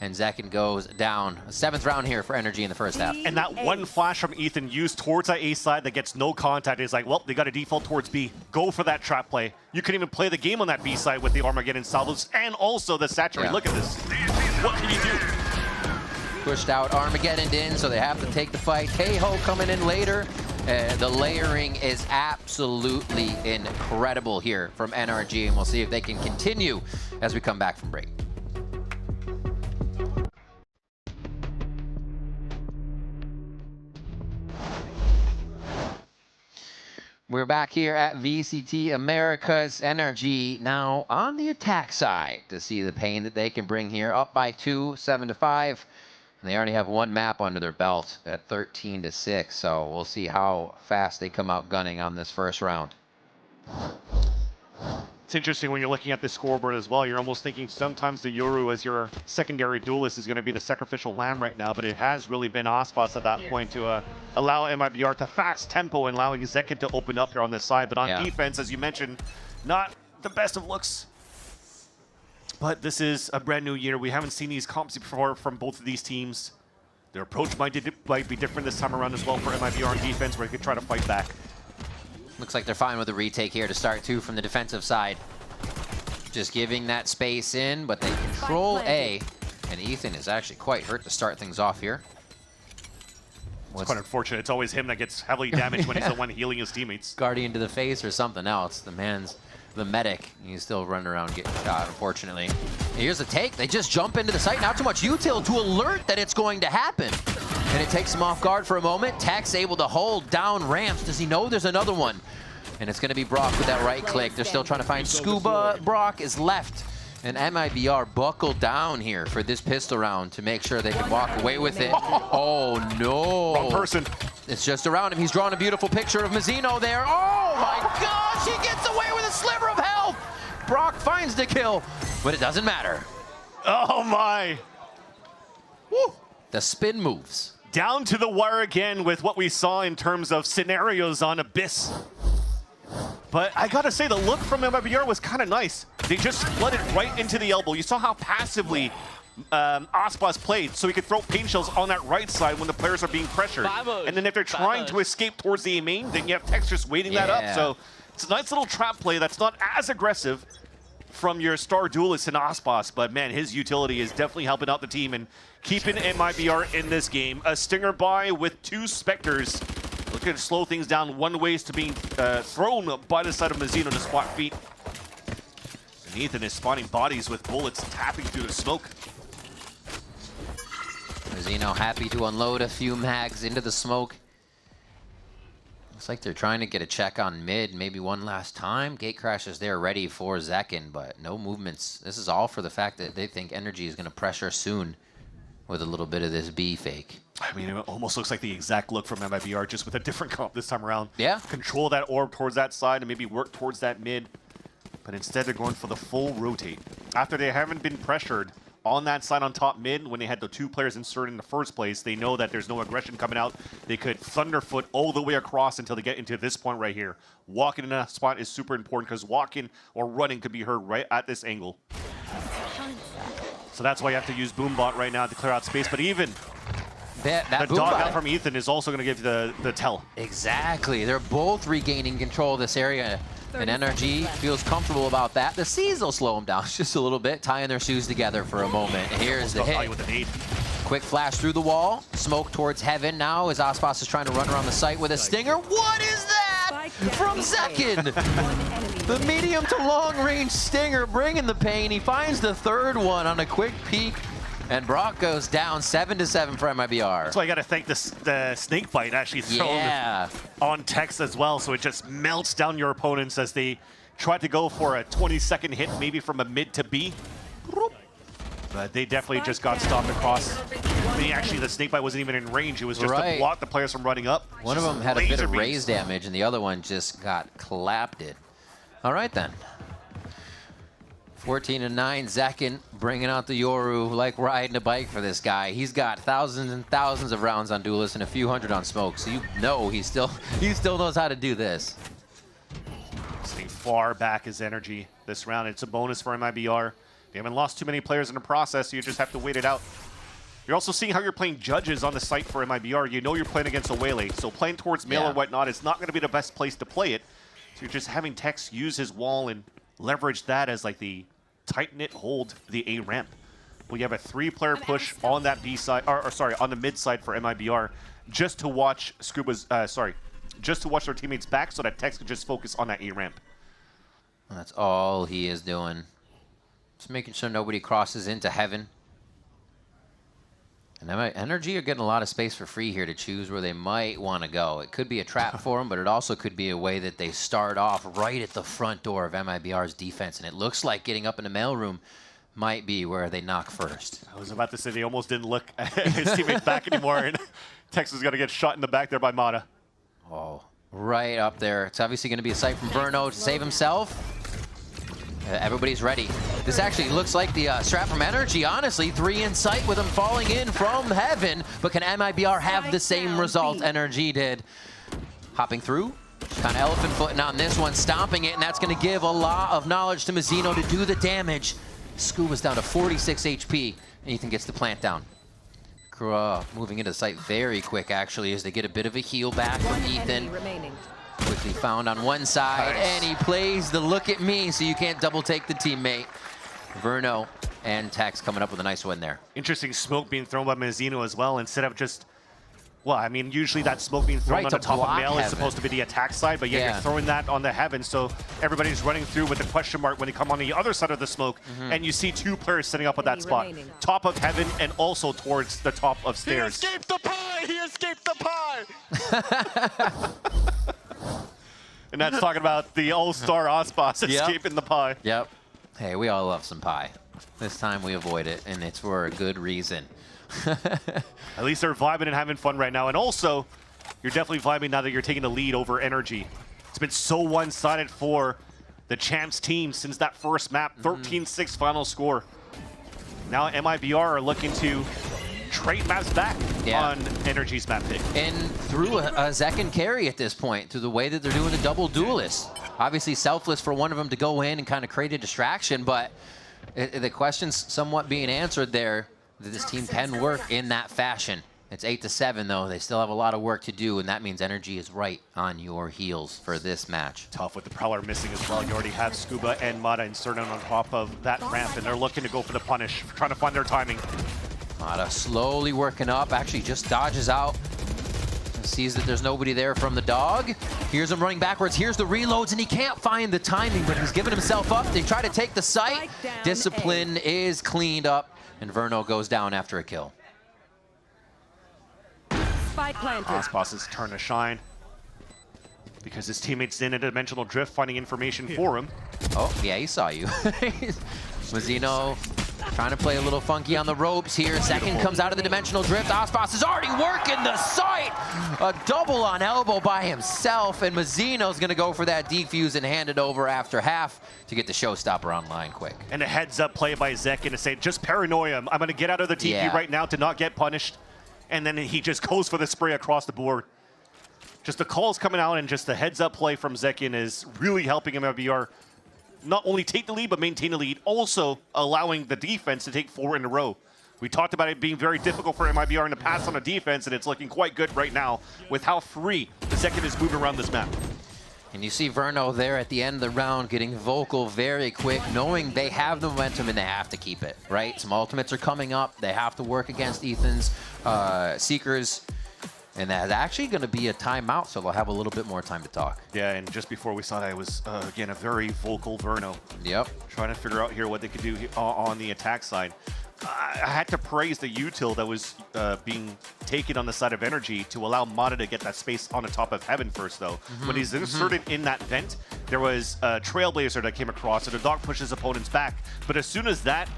And Zekin goes down. A 7th round here for NRG in the first half. And that one flash from Ethan used towards that A side that gets no contact is like, well, they got to default towards B. Go for that trap play. You can even play the game on that B side with the Armageddon salvos and also the Saturate. Yeah. Look at this. What can you do? Pushed out Armageddon in, so they have to take the fight. Keho coming in later. The layering is absolutely incredible here from NRG, and we'll see if they can continue as we come back from break. We're back here at VCT Americas. NRG now on the attack side to see the pain that they can bring here. Up by 2, 7-5. And they already have 1 map under their belt at 13-6. So we'll see how fast they come out gunning on this first round. It's interesting when you're looking at the scoreboard as well. You're almost thinking sometimes the Yoru as your secondary duelist is going to be the sacrificial lamb right now, but it has really been Aspas at that point to allow MIBR to fast tempo and allowing Zekin to open up here on this side. But on defense, as you mentioned, not the best of looks. But this is a brand new year. We haven't seen these comps before from both of these teams. Their approach might be different this time around as well for MIBR on defense, where they could try to fight back. Looks like they're fine with the retake here to start, too, from the defensive side. Just giving that space in, but they control A. And Ethan is actually quite hurt to start things off here. It's quite unfortunate. It's always him that gets heavily damaged when he's the one healing his teammates. Guardian to the face or something else. The man's the medic. He's still running around getting shot, unfortunately. Here's the take. They just jump into the site. Not too much util to alert that it's going to happen. And it takes him off guard for a moment. Tech's able to hold down ramps. Does he know there's another one? And it's going to be Brock with that right click. They're still trying to find Scuba. Brock is left. And MIBR buckled down here for this pistol round to make sure they can walk away with it. Oh, no. Wrong person. It's just around him. He's drawn a beautiful picture of Mazzino there. Oh, my gosh. He gets away with a sliver of health. Brock finds the kill, but it doesn't matter. Oh, my. Woo. The spin moves. Down to the wire again with what we saw in terms of scenarios on Abyss. But I gotta say, the look from MIBR was kind of nice. They just flooded right into the elbow. You saw how passively Aspas played, so he could throw paint shells on that right side when the players are being pressured. And then if they're trying to escape towards the A main, then you have Tex just waiting that up. So it's a nice little trap play that's not as aggressive from your star duelist in Aspas, but man, his utility is definitely helping out the team and keeping MIBR in this game. A Stinger buy with 2 Spectres. Looking to slow things down. 1 ways to being thrown by the side of Mazzino to spot feet. And Ethan is spotting bodies with bullets tapping through the smoke. Mazzino happy to unload a few mags into the smoke. Looks like they're trying to get a check on mid, maybe one last time. Gate crashes there ready for Zekin, but no movements. This is all for the fact that they think NRG is going to pressure soon with a little bit of this B fake. I mean, it almost looks like the exact look from MIBR, just with a different comp this time around. Yeah. Control that orb towards that side and maybe work towards that mid. But instead, they're going for the full rotate. After they haven't been pressured on that side on top mid, when they had the 2 players inserted in the first place, they know that there's no aggression coming out. They could thunderfoot all the way across until they get into this point right here. Walking in a spot is super important because walking or running could be heard right at this angle. So that's why you have to use Boombot right now to clear out space. But even the dog out from Ethan is also going to give you the tell. Exactly. They're both regaining control of this area. And NRG feels comfortable about that. The C's will slow them down just a little bit, tying their shoes together for a moment. Here's the hit. With an 8. Quick flash through the wall. Smoke towards heaven now as Aspas is trying to run around the site with a stinger. What is that from Zekin? The medium to long range stinger bringing the pain. He finds the 3rd one on a quick peek. And Brock goes down 7-7 for MIBR. That's why I got to thank the snake bite actually thrown on Tex as well. So it just melts down your opponents as they try to go for a 20-second hit, maybe from a mid to B. But they definitely just got stopped across. Actually, the snake bite wasn't even in range. It was just to block the players from running up. One of them had a bit of raise damage, and the other one just got clapped it. All right, then. 14-9, Zekin bringing out the Yoru like riding a bike for this guy. He's got thousands and thousands of rounds on Duelist and a few hundred on Smoke, so you know he still knows how to do this. Staying far back is Energy this round. It's a bonus for MIBR. They haven't lost too many players in the process, so you just have to wait it out. You're also seeing how you're playing judges on the site for MIBR. You know you're playing against a Waylay, so playing towards Mail or whatnot is not going to be the best place to play it. So you're just having Tex use his wall and leverage that as like the tight-knit hold the A ramp. Well, you have a 3-player push on that B side, or sorry, on the mid side for MIBR, just to watch Scuba's, just to watch their teammates back so that Tex can just focus on that A ramp. That's all he is doing. Just making sure nobody crosses into heaven. And NRG are getting a lot of space for free here to choose where they might want to go. It could be a trap for them, but it also could be a way that they start off right at the front door of MIBR's defense. And it looks like getting up in the mailroom might be where they knock first. I was about to say they almost didn't look at his teammates back anymore, and Tex is going to get shot in the back there by Mata. Oh, right up there. It's obviously going to be a sight from Verno to save himself. Everybody's ready. This actually looks like the strat from NRG, honestly. 3 in sight with him falling in from heaven. But can MIBR have the same result NRG did? Hopping through. Kind of elephant footing on this one, stomping it, and that's going to give a lot of knowledge to Mazzino to do the damage. Scuba's down to 46 HP, and Ethan gets the plant down. Moving into the site very quick, actually, as they get a bit of a heal back from Ethan. Quickly found on one side, and he plays the look at me, so you can't double take the teammate. Verno and Tex coming up with a nice win there. Interesting smoke being thrown by Mazzino as well, instead of just, well, I mean, usually that smoke being thrown on the top of Mail is supposed to be the attack side, but yeah, you're throwing that on the heaven, so everybody's running through with a question mark when they come on the other side of the smoke, and you see 2 players sitting up at that spot. Top of heaven and also towards the top of stairs. He escaped the pie! He escaped the pie! And that's talking about the all-star Ospas escaping the pie. Yep. Hey, we all love some pie. This time we avoid it, and it's for a good reason. At least they're vibing and having fun right now. And also, you're definitely vibing now that you're taking the lead over NRG. It's been so one-sided for the champs team since that first map. 13-6 final score. Now MIBR are looking to trade maps back on NRG's map pick. And through a second carry at this point, through the way that they're doing the double duelists. Obviously selfless for one of them to go in and kind of create a distraction, but the question's somewhat being answered there, that this team can work in that fashion. It's 8-7 though. They still have a lot of work to do, and that means NRG is right on your heels for this match. Tough with the Prowler missing as well. You already have Scuba and Mata inserted on top of that ramp, and they're looking to go for the punish, trying to find their timing. Mata slowly working up, actually just dodges out. Sees that there's nobody there from the dog. Here's him running backwards. Here's the reloads, and he can't find the timing, but he's giving himself up. They try to take the site. Discipline is cleaned up, and Verno goes down after a kill. Spike planted. Ospas' turn to shine because his teammates in a dimensional drift finding information for him. Oh, yeah, he saw you. Mazzino trying to play a little funky on the ropes here. Second comes out of the dimensional drift. Ospas is already working the site. A double on elbow by himself, and Mazzino's going to go for that defuse and hand it over after half to get the showstopper online quick. And a heads-up play by Zekin to say, just paranoia. I'm going to get out of the TP right now to not get punished. And then he just goes for the spray across the board. Just the calls coming out and just the heads-up play from Zekin is really helping MIBR not only take the lead, but maintain the lead, also allowing the defense to take 4 in a row. We talked about it being very difficult for MIBR in the past on the defense, and it's looking quite good right now with how free the Zekin is moving around this map. And you see Verno there at the end of the round getting vocal very quick, knowing they have the momentum and they have to keep it, right? Some ultimates are coming up. They have to work against Ethan's Seekers. And that's actually going to be a timeout, so they'll have a little bit more time to talk. Yeah, and just before we saw that, it was, again, a very vocal Verno. Yep. Trying to figure out here what they could do on the attack side. I had to praise the util that was being taken on the side of NRG to allow Mata to get that space on the top of heaven first, though. When he's inserted in that vent, there was a Trailblazer that came across, and the dog pushes opponents back. But as soon as that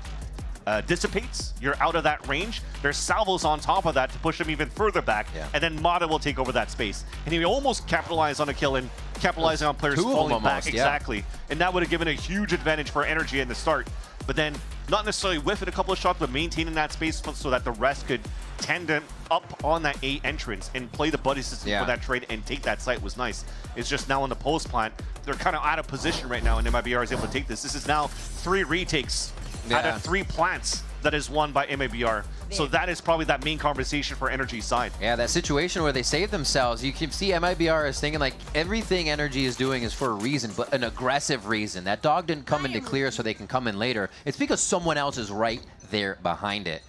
dissipates, you're out of that range, there's salvos on top of that to push them even further back, and then Mata will take over that space. And he almost capitalized on a kill and capitalizing on players falling back. Exactly. And that would have given a huge advantage for NRG in the start. but then not necessarily whiff it a couple of shots, but maintaining that space so that the rest could tend to up on that A entrance and play the buddy system for that trade and take that site was nice. It's just now on the post plant, they're kind of out of position right now, and MIBR is able to take this. This is now 3 retakes out of 3 plants that is won by MIBR. So that is probably that main conversation for NRG's side. Yeah, that situation where they save themselves, you can see MIBR is thinking like everything NRG is doing is for a reason, but an aggressive reason. That dog didn't come into clear so they can come in later. It's because someone else is right there behind it.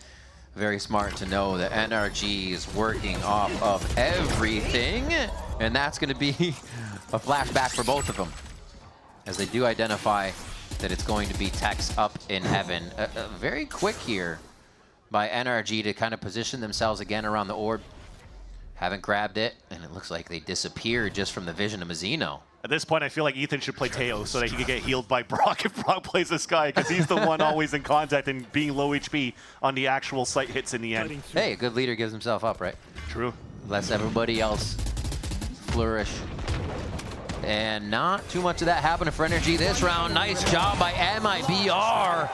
Very smart to know that NRG is working off of everything, and that's going to be a flashback for both of them, as they do identify that it's going to be Tex up in heaven. Very quick here by NRG to kind of position themselves again around the orb. Haven't grabbed it, and it looks like they disappeared just from the vision of Mazzino. At this point, I feel like Ethan should play Teo so that he could get healed by Brock if Brock plays this guy, because he's the one always in contact and being low HP on the actual site hits in the end. Hey, a good leader gives himself up, right? True. Lets everybody else flourish. And not too much of that happening for NRG this round. Nice job by MIBR.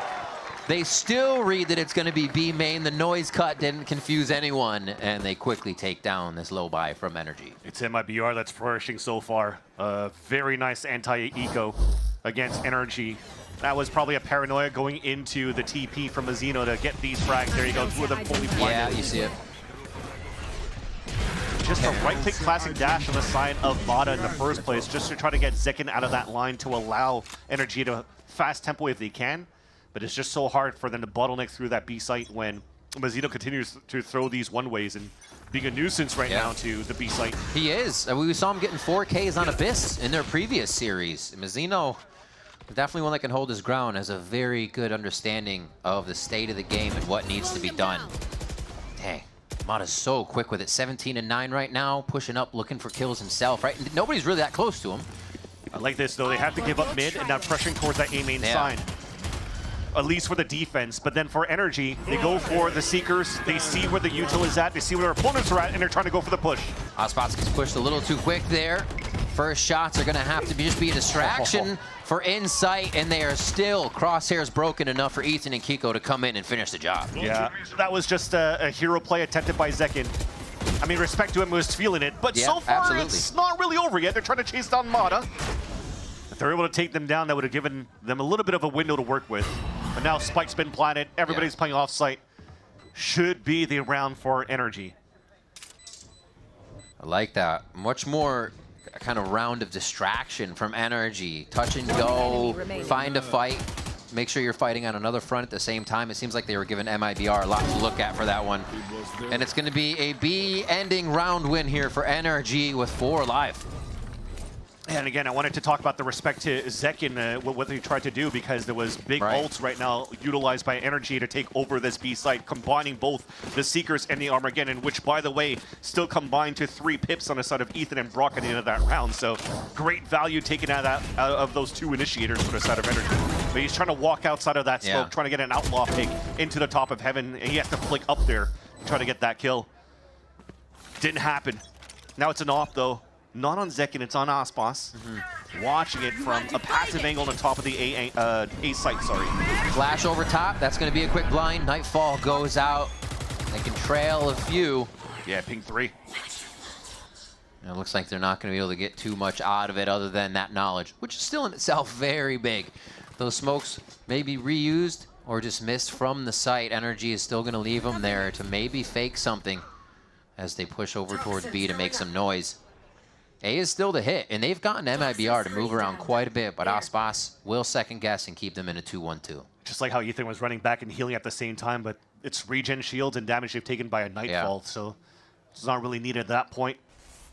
They still read that it's going to be B main. The noise cut didn't confuse anyone, and they quickly take down this low buy from NRG. It's MIBR that's flourishing so far. Very nice anti-eco against NRG. That was probably a paranoia going into the TP from Mazzino to get these frags. There you go, 2 of them fully blinded. Yeah, you see it. Just a right-click classic dash on the side of Mata in the first place, just to try to get Zekin out of that line to allow NRG to fast tempo if they can. But it's just so hard for them to bottleneck through that B site when Mazzino continues to throw these one-ways and being a nuisance right now to the B site. He is. We saw him getting 4Ks on Abyss in their previous series. Mazzino, definitely one that can hold his ground, has a very good understanding of the state of the game and what needs to be done. Dang. Mata's so quick with it. 17-9 right now, pushing up, looking for kills himself, right? Nobody's really that close to him. I like this, though. They have to give up mid and now pressuring towards that A main side. At least for the defense, but then for NRG, they go for the Seekers. They see where the util is at, they see where their opponents are at, and they're trying to go for the push. Ospots gets pushed a little too quick there. First shots are going to have to just be a distraction for Insight, and they are still crosshairs broken enough for Ethan and Kiko to come in and finish the job. Yeah, that was just a hero play attempted by Zekin. I mean, respect to him who was feeling it, but so far it's not really over yet. They're trying to chase down Mata. If they're able to take them down, that would have given them a little bit of a window to work with. But now Spike's been planted. Everybody's playing off-site. Should be the round for NRG. I like that. Much more kind of round of distraction from NRG. Touch and go, find a fight. Make sure you're fighting on another front at the same time. It seems like they were giving MIBR a lot to look at for that one. And it's going to be a B ending round win here for NRG with 4 alive. And again, I wanted to talk about the respect to Zekin, what they tried to do, because there was big ults right now utilized by NRG to take over this B site, combining both the Seekers and the Armageddon, which, by the way, still combined to 3 pips on the side of Ethan and Brock at the end of that round. So great value taken out of those 2 initiators for the side of NRG. But he's trying to walk outside of that smoke, trying to get an outlaw pick into the top of heaven, and he has to flick up there to try to get that kill. Didn't happen. Now it's an off, though. Not on Zekin, it's on Aspas. Watching it from a passive angle on the top of the A site, sorry. Flash over top, that's going to be a quick blind. Nightfall goes out. They can trail a few. Yeah, ping 3. And it looks like they're not going to be able to get too much out of it other than that knowledge, which is still in itself very big. Those smokes may be reused or just missed from the site. NRG is still going to leave them there to maybe fake something as they push over towards B to make some noise. A is still the hit, and they've gotten MIBR to move around quite a bit, but Aspas will second guess and keep them in a 2-1-2. Just like how Ethan was running back and healing at the same time, but it's regen shields and damage they've taken by a Nightfall, so it's not really needed at that point.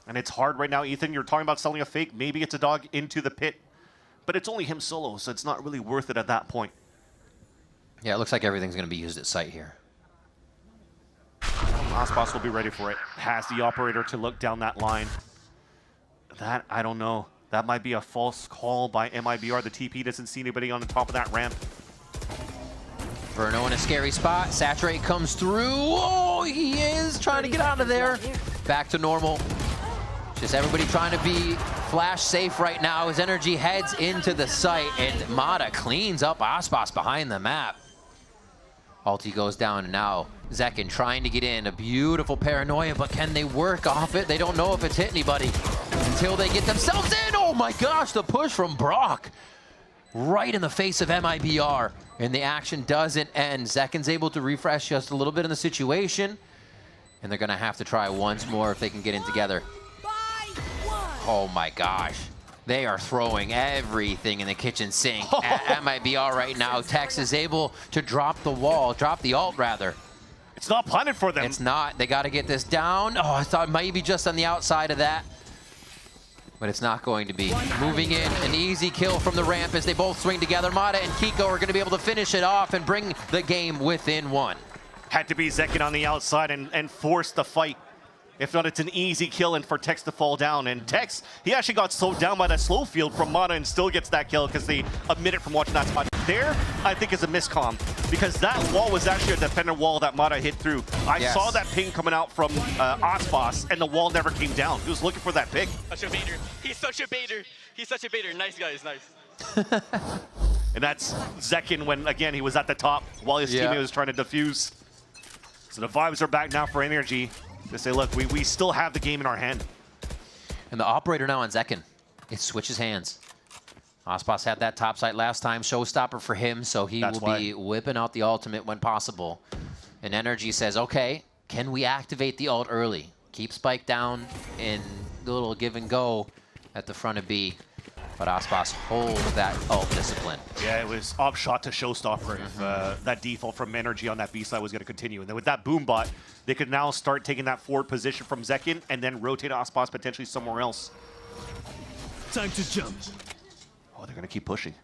And it's hard right now, Ethan. You're talking about selling a fake. Maybe it's a dog into the pit, but it's only him solo, so it's not really worth it at that point. Yeah, it looks like everything's going to be used at site here. Aspas will be ready for it. Has the operator to look down that line. That, I don't know. That might be a false call by MIBR. The TP doesn't see anybody on the top of that ramp. Verno in a scary spot. Saturate comes through. Oh, he is trying to get out of there. Back to normal. Just everybody trying to be flash safe right now as NRG heads into the site, and Mata cleans up Aspas behind the map. Ulti goes down, and now Zekin trying to get in. A beautiful paranoia, but can they work off it? They don't know if it's hit anybody until they get themselves in. Oh my gosh, the push from Brock. Right in the face of MIBR, and the action doesn't end. Zekin's able to refresh just a little bit in the situation, and they're gonna have to try once more if they can get in together. Oh my gosh. They are throwing everything in the kitchen sink at MIBR right now. Tex is able to drop the wall, drop the ult rather. It's not planted for them. It's not. They got to get this down. Oh, I thought maybe just on the outside of that. But it's not going to be. Moving in, an easy kill from the ramp as they both swing together. Mata and Kiko are going to be able to finish it off and bring the game within one. Had to be Zekin on the outside and force the fight. If not, it's an easy kill and for Tex to fall down. And Tex, he actually got slowed down by that slow field from Mata and still gets that kill because they admit it from watching that spot. There, I think is a miscomm because that wall was actually a defender wall that Mata hit through. I saw that ping coming out from Aspas and the wall never came down. He was looking for that pick. Such a baiter. He's such a baiter. He's such a baiter. Nice guys, nice. And that's Zekin when, again, he was at the top while his teammate was trying to defuse. So the vibes are back now for NRG. They say, look, we still have the game in our hand. And the operator now on Zekin. It switches hands. Aspas had that top site last time, showstopper for him, so he will be whipping out the ultimate when possible. And NRG says, okay, can we activate the ult early? Keep Spike down in the little give and go at the front of B. But Aspas holds that ult discipline. Yeah, it was off shot to showstopper if that default from NRG on that B side was going to continue. And then with that boom bot, they could now start taking that forward position from Zekin and then rotate Aspas potentially somewhere else. Time to jump. Oh, they're going to keep pushing.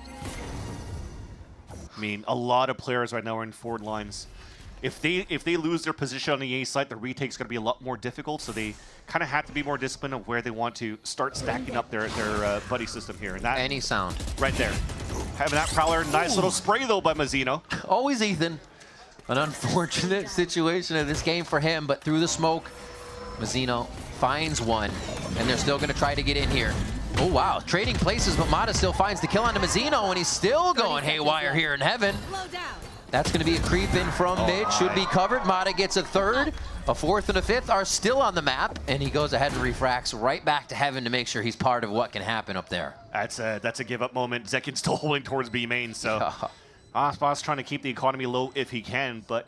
I mean, a lot of players right now are in forward lines. If they lose their position on the A site, the retake's going to be a lot more difficult, so they kind of have to be more disciplined of where they want to start stacking up their buddy system here. And that Any sound. right there. Having that Prowler, nice little spray though by Mazzino. Always Ethan. An unfortunate situation in this game for him, but through the smoke, Mazzino finds one, and they're still going to try to get in here. Oh, wow. Trading places, but Mata still finds the kill onto Mazzino, and he's still going haywire here in heaven. That's going to be a creep in from mid. Should be covered. Mata gets a third. A fourth and a fifth are still on the map, and he goes ahead and refracts right back to heaven to make sure he's part of what can happen up there. That's a give-up moment. Zekin's still holding towards B main, so Aspas trying to keep the economy low if he can, but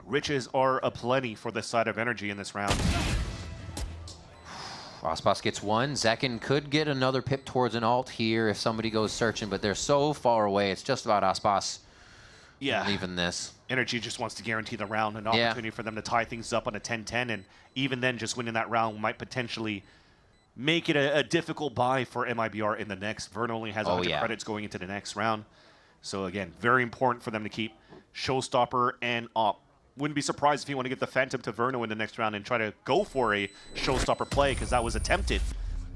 riches are aplenty for this side of NRG in this round. Aspas gets one. Zekin could get another pip towards an ult here if somebody goes searching, but they're so far away. It's just about Aspas leaving this. NRG just wants to guarantee the round, an opportunity for them to tie things up on a 10-10, and even then just winning that round might potentially make it a difficult buy for MIBR in the next. Vern only has 100 credits going into the next round. So again, very important for them to keep Showstopper and Op. Wouldn't be surprised if you want to get the Phantom to Verno in the next round and try to go for a Showstopper play, because that was attempted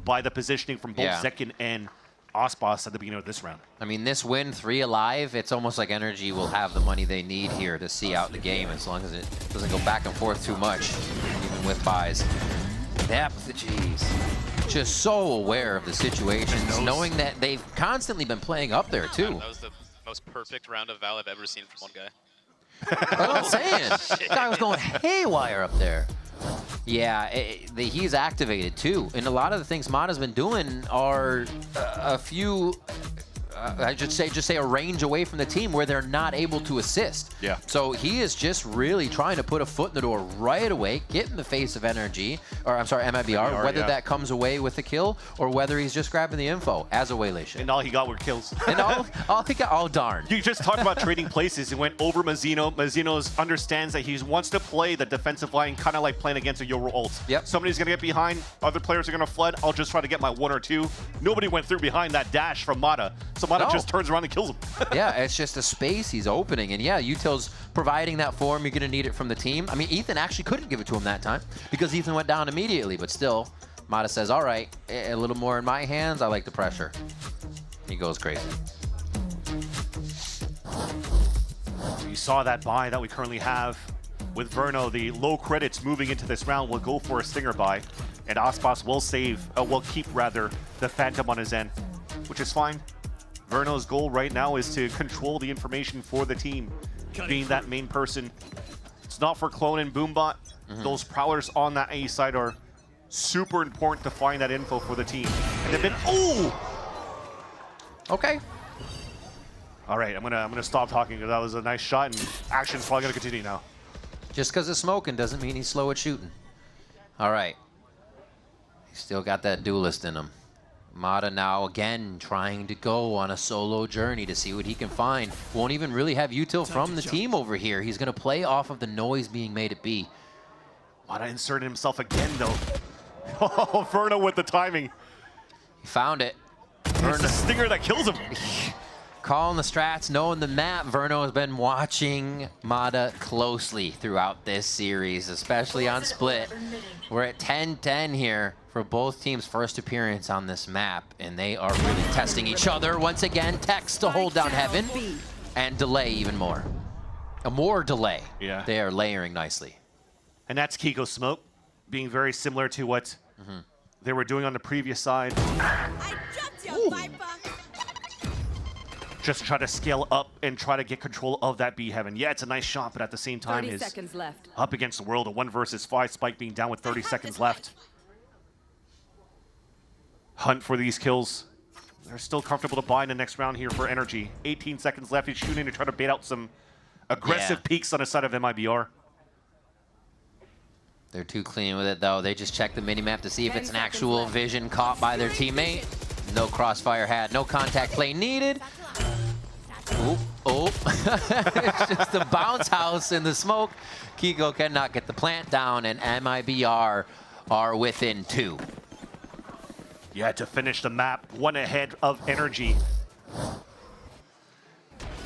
by the positioning from both Zekin and Aspas at the beginning of this round. I mean, this win, 3 alive, it's almost like NRG will have the money they need here to see out the game as long as it doesn't go back and forth too much, even with buys. Depth, jeez. Just so aware of the situations, knowing that they've constantly been playing up there, too. That was the most perfect round of Val I've ever seen from one guy. That's what I'm saying. This guy was going haywire up there. Yeah, he's activated too. And a lot of the things Mata's been doing are a few, I should just say a range away from the team where they're not able to assist. Yeah. So he is just really trying to put a foot in the door right away, get in the face of NRG, or I'm sorry, MIBR, whether that comes away with a kill or whether he's just grabbing the info as a waylation. And all he got were kills. And all he got, oh darn. You just talked about trading places. He went over Mazzino. Mazzino understands that he wants to play the defensive line, kind of like playing against a Yoru ult. Yep. Somebody's going to get behind. Other players are going to flood. I'll just try to get my 1 or 2. Nobody went through behind that dash from Mata. So Mata just turns around and kills him. Yeah, it's just a space he's opening. And yeah, Util's providing that for him. You're going to need it from the team. I mean, Ethan actually couldn't give it to him that time because Ethan went down immediately. But still, Mata says, all right, a little more in my hands. I like the pressure. He goes crazy. You saw that buy that we currently have with Verno. The low credits moving into this round will go for a stinger buy. And Aspas will keep rather the Phantom on his end, which is fine. Verno's goal right now is to control the information for the team, being that main person. It's not for Clone and Boombot. Those Prowlers on that A side are super important to find that info for the team. And they've been, ooh! Okay. All right, I'm gonna stop talking because that was a nice shot, and action's probably gonna continue now. Just because it's smoking doesn't mean he's slow at shooting. All right. He's still got that duelist in him. Mata now again trying to go on a solo journey to see what he can find. Won't even really have util from the team over here. He's going to play off of the noise being made at B. Mata inserted himself again, though. Oh, Verno with the timing. He found it. It's the stinger that kills him. Calling the strats, knowing the map. Verno has been watching Mata closely throughout this series, especially on Split. We're at 10-10 here for both teams' first appearance on this map, and they are really testing each other. Once again, Tex to hold down Heaven and delay even more. A more delay. Yeah. They are layering nicely. And that's Kiko Smoke, being very similar to what they were doing on the previous side. I jumped you, Viper. Just try to scale up and try to get control of that B Heaven. Yeah, it's a nice shot, but at the same time 30 is seconds left. up against the world. A 1 versus 5, Spike being down with 30 seconds left. Hunt for these kills. They're still comfortable to buy in the next round here for NRG. 18 seconds left. He's shooting to try to bait out some aggressive peaks on the side of MIBR. They're too clean with it, though. They just check the minimap to see if it's an actual vision caught by their teammate. No crossfire had, no contact play needed. Oh, it's just a bounce house in the smoke. Kiko cannot get the plant down, and MIBR are within 2. Yeah, to finish the map, 1 ahead of NRG.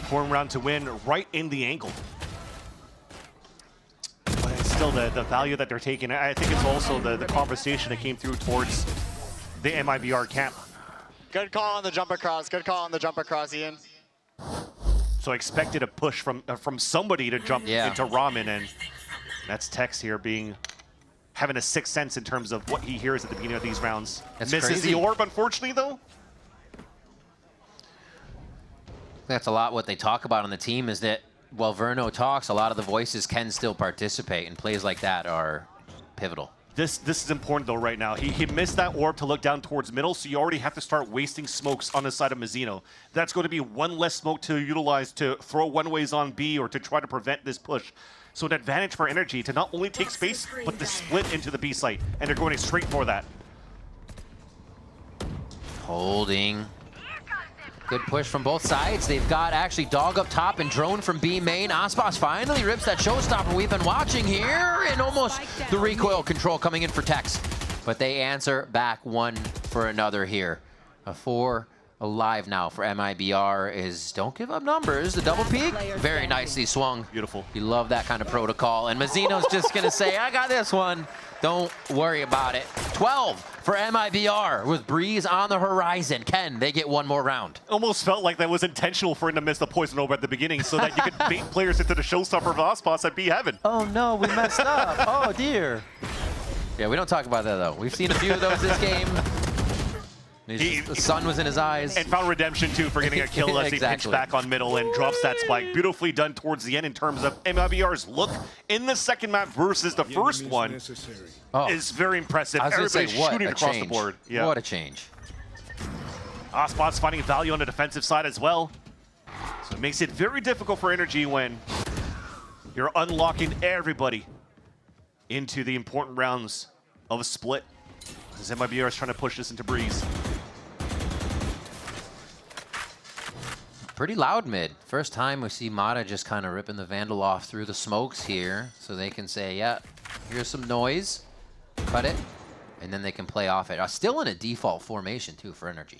Form round to win right in the angle. But it's still the value that they're taking. I think it's also the conversation that came through towards the MIBR camp. Good call on the jump across. Good call on the jump across, Ian. So I expected a push from somebody to jump into Ramen, and that's Tex here having a sixth sense in terms of what he hears at the beginning of these rounds. That's Misses crazy. the orb, unfortunately, though. That's a lot what they talk about on the team is that while Verno talks, a lot of the voices can still participate, and plays like that are pivotal. This is important, though, right now. He missed that orb to look down towards middle, so you already have to start wasting smokes on the side of Mazzino. That's going to be one less smoke to utilize to throw one-ways on B or to try to prevent this push. So an advantage for NRG to not only take space, but to split into the B site, and they're going straight for that. Holding. Good push from both sides. They've got actually Dog up top and Drone from B main. Aspas finally rips that showstopper we've been watching here, and almost the recoil control coming in for Tex. But they answer back one for another here. A 4 alive now for MIBR is don't give up numbers. The double peek, very nicely swung. Beautiful. You love that kind of protocol. And Mazzino's just gonna say, I got this one. Don't worry about it. 12 for MIBR with Breeze on the horizon. Can they get one more round? Almost felt like that was intentional for him to miss the poison orb at the beginning so that you could bait players into the showstopper of Aspas at B Heaven. Oh no, we messed up. Oh dear. Yeah, we don't talk about that though. We've seen a few of those this game. The sun was in his eyes. And found redemption too for getting a kill as he pitched back on middle and drops that spike. Beautifully done towards the end in terms of MIBR's look in the second map versus the first one. Is very impressive. Everybody's shooting across the board. Yeah. What a change. Aspas finding value on the defensive side as well. So it makes it very difficult for NRG when you're unlocking everybody into the important rounds of a split. As MIBR is trying to push this into Breeze. Pretty loud mid. First time we see Mata just kind of ripping the Vandal off through the smokes here, so they can say, yeah, here's some noise, cut it, and then they can play off it. Still in a default formation too for NRG.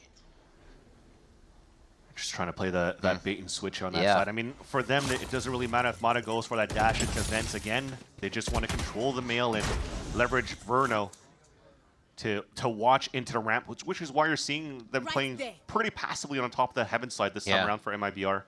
Just trying to play that bait and switch on that side. I mean, for them, it doesn't really matter if Mata goes for that dash into vents again. They just want to control the mail and leverage Verno to watch into the ramp, which is why you're seeing them playing pretty passively on top of the Heaven side this time around for MIBR.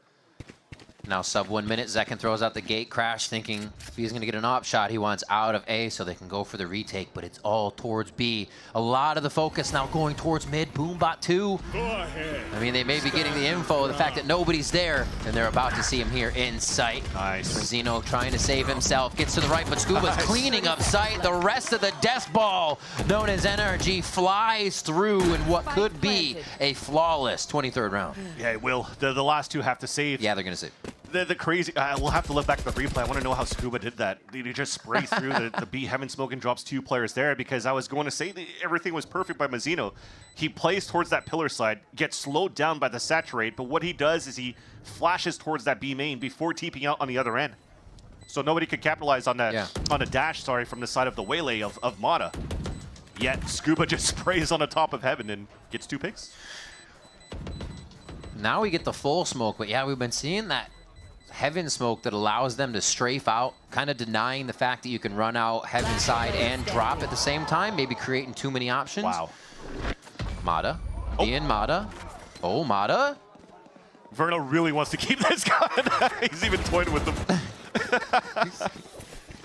Now sub 1 minute, Zekin throws out the gate crash thinking if he's gonna get an op shot, he wants out of A so they can go for the retake, but it's all towards B. A lot of the focus now going towards mid, Boombot 2. I mean, they may be getting the info, the fact that nobody's there, and they're about to see him here in sight. Nice. Zeno trying to save himself, gets to the right, but Scuba's cleaning up sight. The rest of the death ball, known as NRG, flies through in what could be a flawless 23rd round. Yeah, it will. The last two have to save. Yeah, they're gonna save. The crazy, we'll have to look back at the replay. I want to know how Scuba did that. Did he just spray through the B Heaven Smoke and drops 2 players there? Because I was going to say that everything was perfect by Mazzino. He plays towards that pillar side, gets slowed down by the saturate, but what he does is he flashes towards that B main before TPing out on the other end. So nobody could capitalize on that, on a dash, sorry, from the side of the waylay of Mata. Yet Scuba just sprays on the top of Heaven and gets 2 picks. Now we get the full smoke, but yeah, we've been seeing that Heaven smoke that allows them to strafe out, kind of denying the fact that you can run out Heaven side and drop at the same time, maybe creating too many options. Wow. Mata, Ian Mata. Oh, Mata. Verno really wants to keep this guy. He's even toying with them.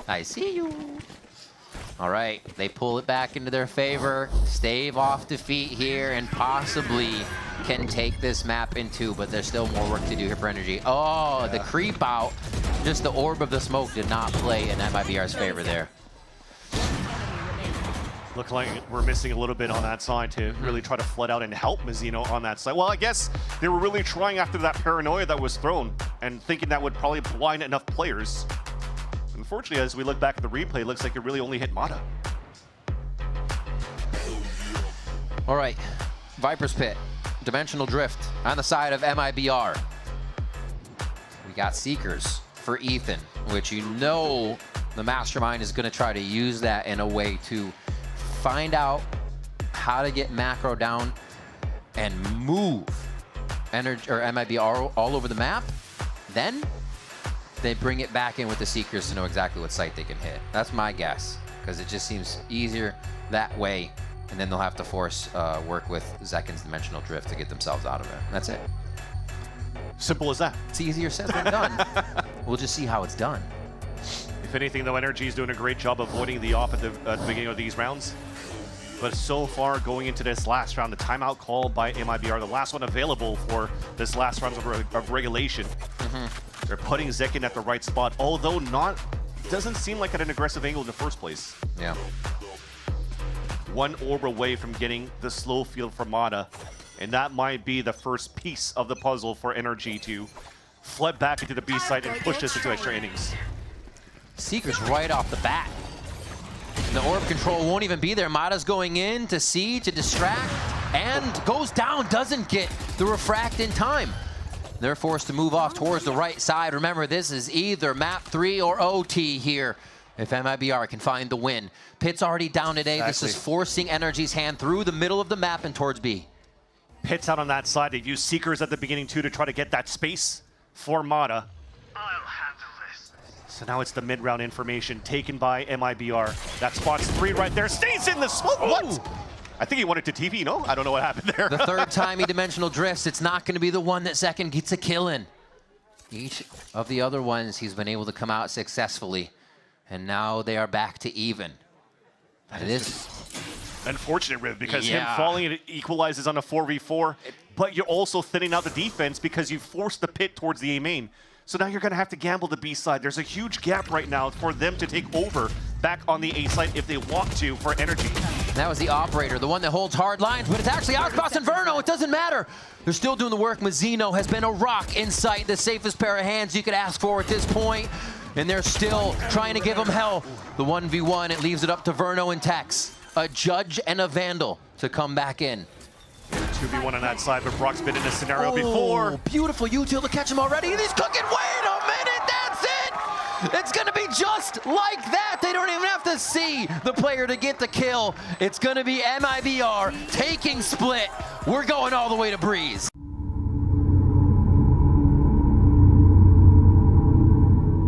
I see you. All right, they pull it back into their favor. Stave off defeat here and possibly can take this map in 2, but there's still more work to do here for NRG. Oh, the creep out. Just the orb of the smoke did not play in MIBR's favor there. Look like we're missing a little bit on that side to really try to flood out and help Mazzino on that side. Well, I guess they were really trying after that paranoia that was thrown and thinking that would probably blind enough players. Unfortunately, as we look back at the replay, it looks like it really only hit Mata. All right, Viper's Pit, Dimensional Drift on the side of MIBR. We got Seekers for Ethan, which you know the Mastermind is gonna try to use that in a way to find out how to get macro down and move NRG or MIBR all over the map. Then they bring it back in with the Seekers to know exactly what site they can hit. That's my guess, because it just seems easier that way, and then they'll have to force work with Zekin's Dimensional Drift to get themselves out of it. That's it. Simple as that. It's easier said than done. We'll just see how it's done. If anything, though, NRG is doing a great job avoiding the op at the beginning of these rounds. But so far, going into this last round, the timeout called by MIBR, the last one available for this last round of regulation. They're putting Zekin at the right spot, although doesn't seem like at an aggressive angle in the first place. Yeah. 1 orb away from getting the slow field for Mata, and that might be the first piece of the puzzle for NRG to flip back into the B side and push this into extra innings. Seekers right off the bat. The orb control won't even be there. Mata's going in to see, to distract, and goes down, doesn't get the refract in time. They're forced to move off towards the right side. Remember, this is either map 3 or OT here if MIBR can find the win. Pit's already down today. Exactly. This is forcing NRG's hand through the middle of the map and towards B. Pit's out on that side. They've used Seekers at the beginning too to try to get that space for Mata. I'll handle this. So now it's the mid-round information taken by MIBR. That spot's 3 right there. Stays in the smoke. What? I think he wanted to TV, no? I don't know what happened there. The 3rd time he dimensional drifts, it's not going to be the one that Zekin gets a kill in. Each of the other ones, he's been able to come out successfully. And now they are back to even. That is unfortunate, Riv, because him falling, it equalizes on a 4v4, but you're also thinning out the defense because you forced the pit towards the A main. So now you're going to have to gamble the B side. There's a huge gap right now for them to take over back on the A side if they want to for NRG. That was the operator, the one that holds hard lines, but it's actually Osboss and Verno. It doesn't matter. They're still doing the work. Mazzino has been a rock in sight, the safest pair of hands you could ask for at this point, and they're still trying to give him hell. The 1v1, it leaves it up to Verno and Tex, a Judge and a Vandal to come back in. 2v1 on that side, but Brock's been in this scenario before. Beautiful util to catch him already, and he's cooking. Wait a minute, that's it! It's gonna be just like that. They don't even have to see the player to get the kill. It's gonna be MIBR taking split. We're going all the way to Breeze.